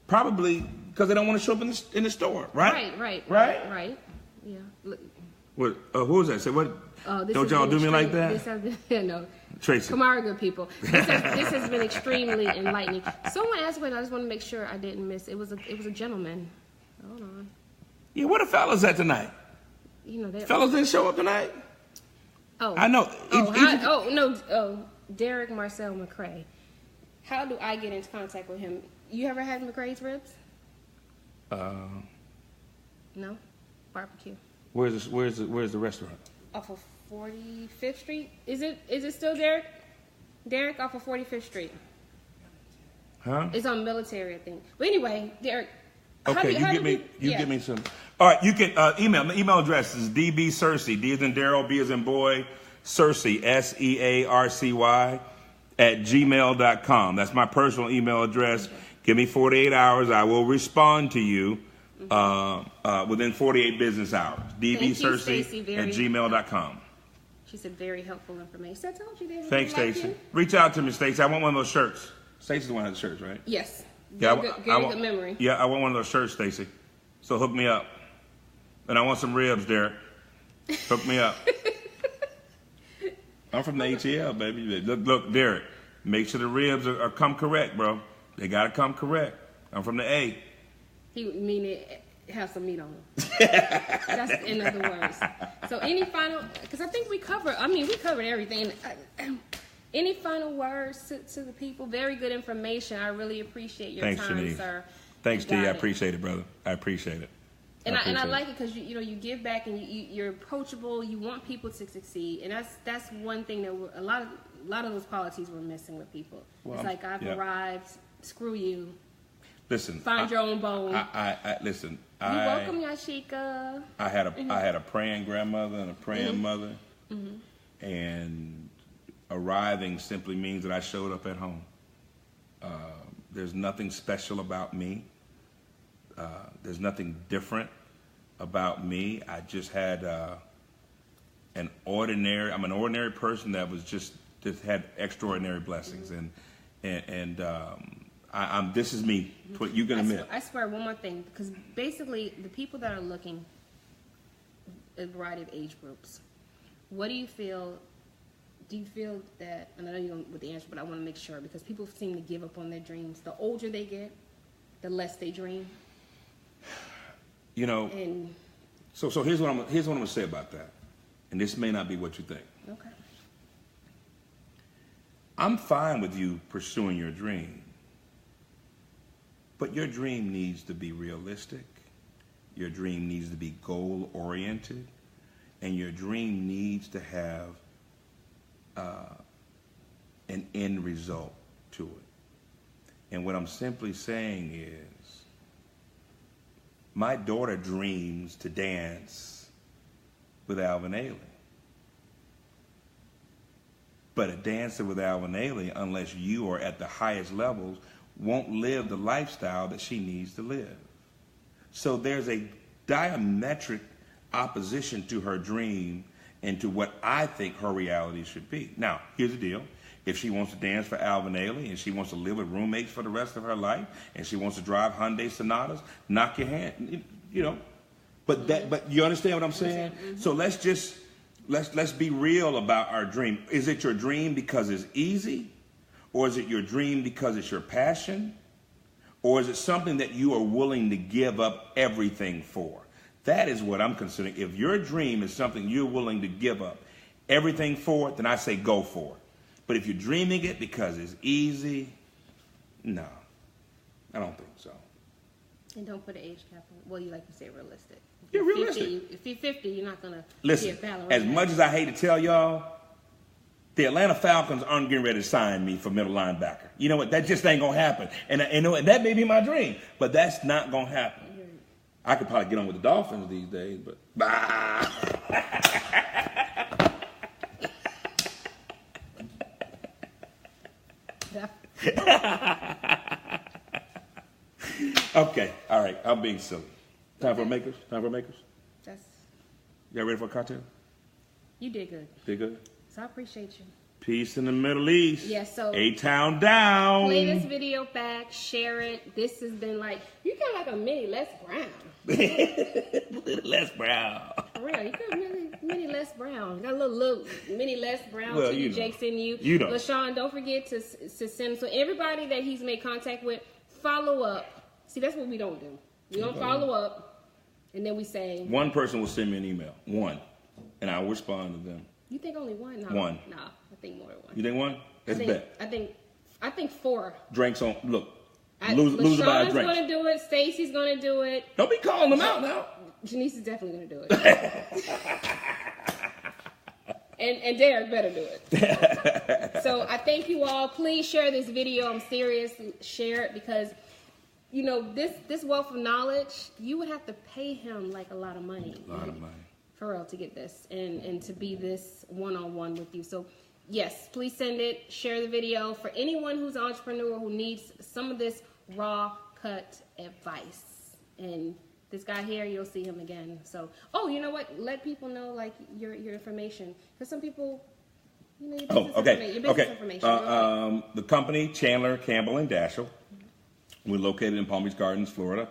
probably because they don't want to show up in the store, right? Right. Yeah. What? Who was that? Say what? Don't y'all do me like that? This has been, no. Tracy. Kamara, good people. This has been extremely enlightening. Someone asked me, I just want to make sure I didn't miss. It was a gentleman. Hold on. Yeah, where the fellas at tonight? Fellas didn't show up tonight. Oh, I know. Derek Marcel McCrae. How do I get into contact with him? You ever had McCrae's ribs? No. Barbecue. Where's the restaurant? Off of 45th Street. Is it still Derek? Derek off of 45th Street. Huh? It's on Military, I think. But anyway, Derek. Okay, give me some. All right, you can email. My email address is dbsearcy, D as in Darrell, B as in boy, Searcy, SEARCY, @gmail.com. That's my personal email address. Okay. Give me 48 hours. I will respond to you within 48 business hours. dbsearcy @gmail.com. She said very helpful information. I told you that. Thanks, Stacey. Reach out to me, Stacey. I want one of those shirts. Stacey's the one that has the shirts, right? Yes. Yeah, good memory. Yeah, I want one of those shirts, Stacey. So hook me up. And I want some ribs, Derek. Hook me up. I'm from the ATL, baby. Look, Derek. Make sure the ribs are come correct, bro. They gotta come correct. I'm from the A. He mean it have some meat on them. That's in other words. So any final? Because I think we covered everything. Any final words to the people? Very good information. I really appreciate your time, sir. Thanks, T. I appreciate it, brother. I appreciate it. And I like it because you give back and you're approachable. You want people to succeed, and that's one thing that a lot of those qualities we're missing with people. Well, it's like I've arrived. Screw you. Listen. Find your own bone. I listen. You're welcome, Yashika. I had a praying grandmother and a praying mother, and arriving simply means that I showed up at home. There's nothing special about me. There's nothing different about me. I just had I'm an ordinary person that was just had extraordinary blessings, and this is me. What you can admit. I swear one more thing, because basically the people that are looking at a variety of age groups, what do you feel? Do you feel that, and I know you're going with the answer, but I want to make sure, because people seem to give up on their dreams. The older they get, the less they dream. You know, so here's what I'm going to say about that, and this may not be what you think. Okay. I'm fine with you pursuing your dream, but your dream needs to be realistic. Your dream needs to be goal-oriented, and your dream needs to have an end result to it. And what I'm simply saying is, my daughter dreams to dance with Alvin Ailey. But a dancer with Alvin Ailey, unless you are at the highest levels, won't live the lifestyle that she needs to live. So there's a diametric opposition to her dream and to what I think her reality should be. Now, here's the deal. If she wants to dance for Alvin Ailey and she wants to live with roommates for the rest of her life and she wants to drive Hyundai Sonatas, knock your hand, you know. But you understand what I'm saying? Mm-hmm. So let's be real about our dream. Is it your dream because it's easy? Or is it your dream because it's your passion? Or is it something that you are willing to give up everything for? That is what I'm considering. If your dream is something you're willing to give up everything for, then I say go for it. But if you're dreaming it because it's easy, no, I don't think so. And don't put an age cap on it. Well, you like to say realistic. Yeah, realistic. 50, if you're 50, you're not going to be a ballerina. As much as I hate to tell y'all, the Atlanta Falcons aren't getting ready to sign me for middle linebacker. You know what? That just ain't going to happen. And that may be my dream, but that's not going to happen. I could probably get on with the Dolphins these days, but bah. Okay, all right. I'm being silly. Time for makers. Y'all ready for a cocktail? You did good. Did good. So I appreciate you. Peace in the Middle East. Yeah, so A-Town down. Play this video back, share it. This has been like, you kind of like a mini Les Brown. Les Brown. For real, you got mini Les Brown. You got a little mini Les Brown well, to Jake's in you. You know. LaShawn, don't forget to send. So everybody that he's made contact with, follow up. See, that's what we don't do. We don't follow up, and then we say. One person will send me an email. One. And I'll respond to them. You think only one? No, one. No, I think more than one. You think one? Let's bet. I think four. Drinks on. Look. Lose about a drink. LaShawn's going to do it. Stacy's going to do it. Don't be calling them out now. Janice is definitely going to do it. and Derek better do it. So I thank you all. Please share this video. I'm serious. Share it because, you know, this wealth of knowledge, you would have to pay him like a lot of money. A lot of money. For real, to get this and to be this one-on-one with you. So yes, please send it, share the video for anyone who's an entrepreneur who needs some of this raw cut advice. And this guy here, you'll see him again. So, oh, you know what? Let people know like your information. Because some people, you know, your business information. The company, Chandler, Campbell, and Dashel. Mm-hmm. We're located in Palm Beach Gardens, Florida.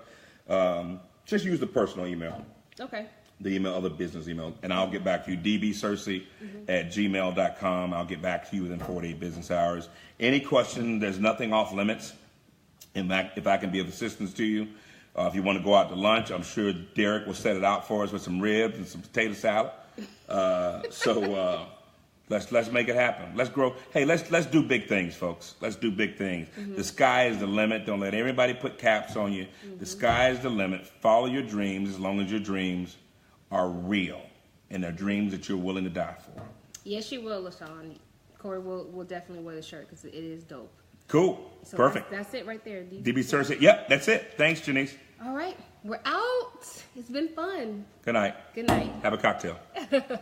Just use the personal email. Okay. The email, other business email, and I'll get back to you. dbsearcy@gmail.com. I'll get back to you within 48 business hours. Any question, there's nothing off limits. In fact, if I can be of assistance to you, if you want to go out to lunch, I'm sure Derek will set it out for us with some ribs and some potato salad. Let's make it happen. Let's grow. Hey, let's do big things, folks. Let's do big things. The sky is the limit. Don't let everybody put caps on you. The sky is the limit. Follow your dreams as long as your dreams are real and they're dreams that you're willing to die for. Yes, you will, LaShawn. Corey will definitely wear the shirt because it is dope. Cool. So Perfect. That's it right there. DB Searcy. Yep, that's it. Thanks, Janice. All right. We're out. It's been fun. Good night. Good night. Have a cocktail.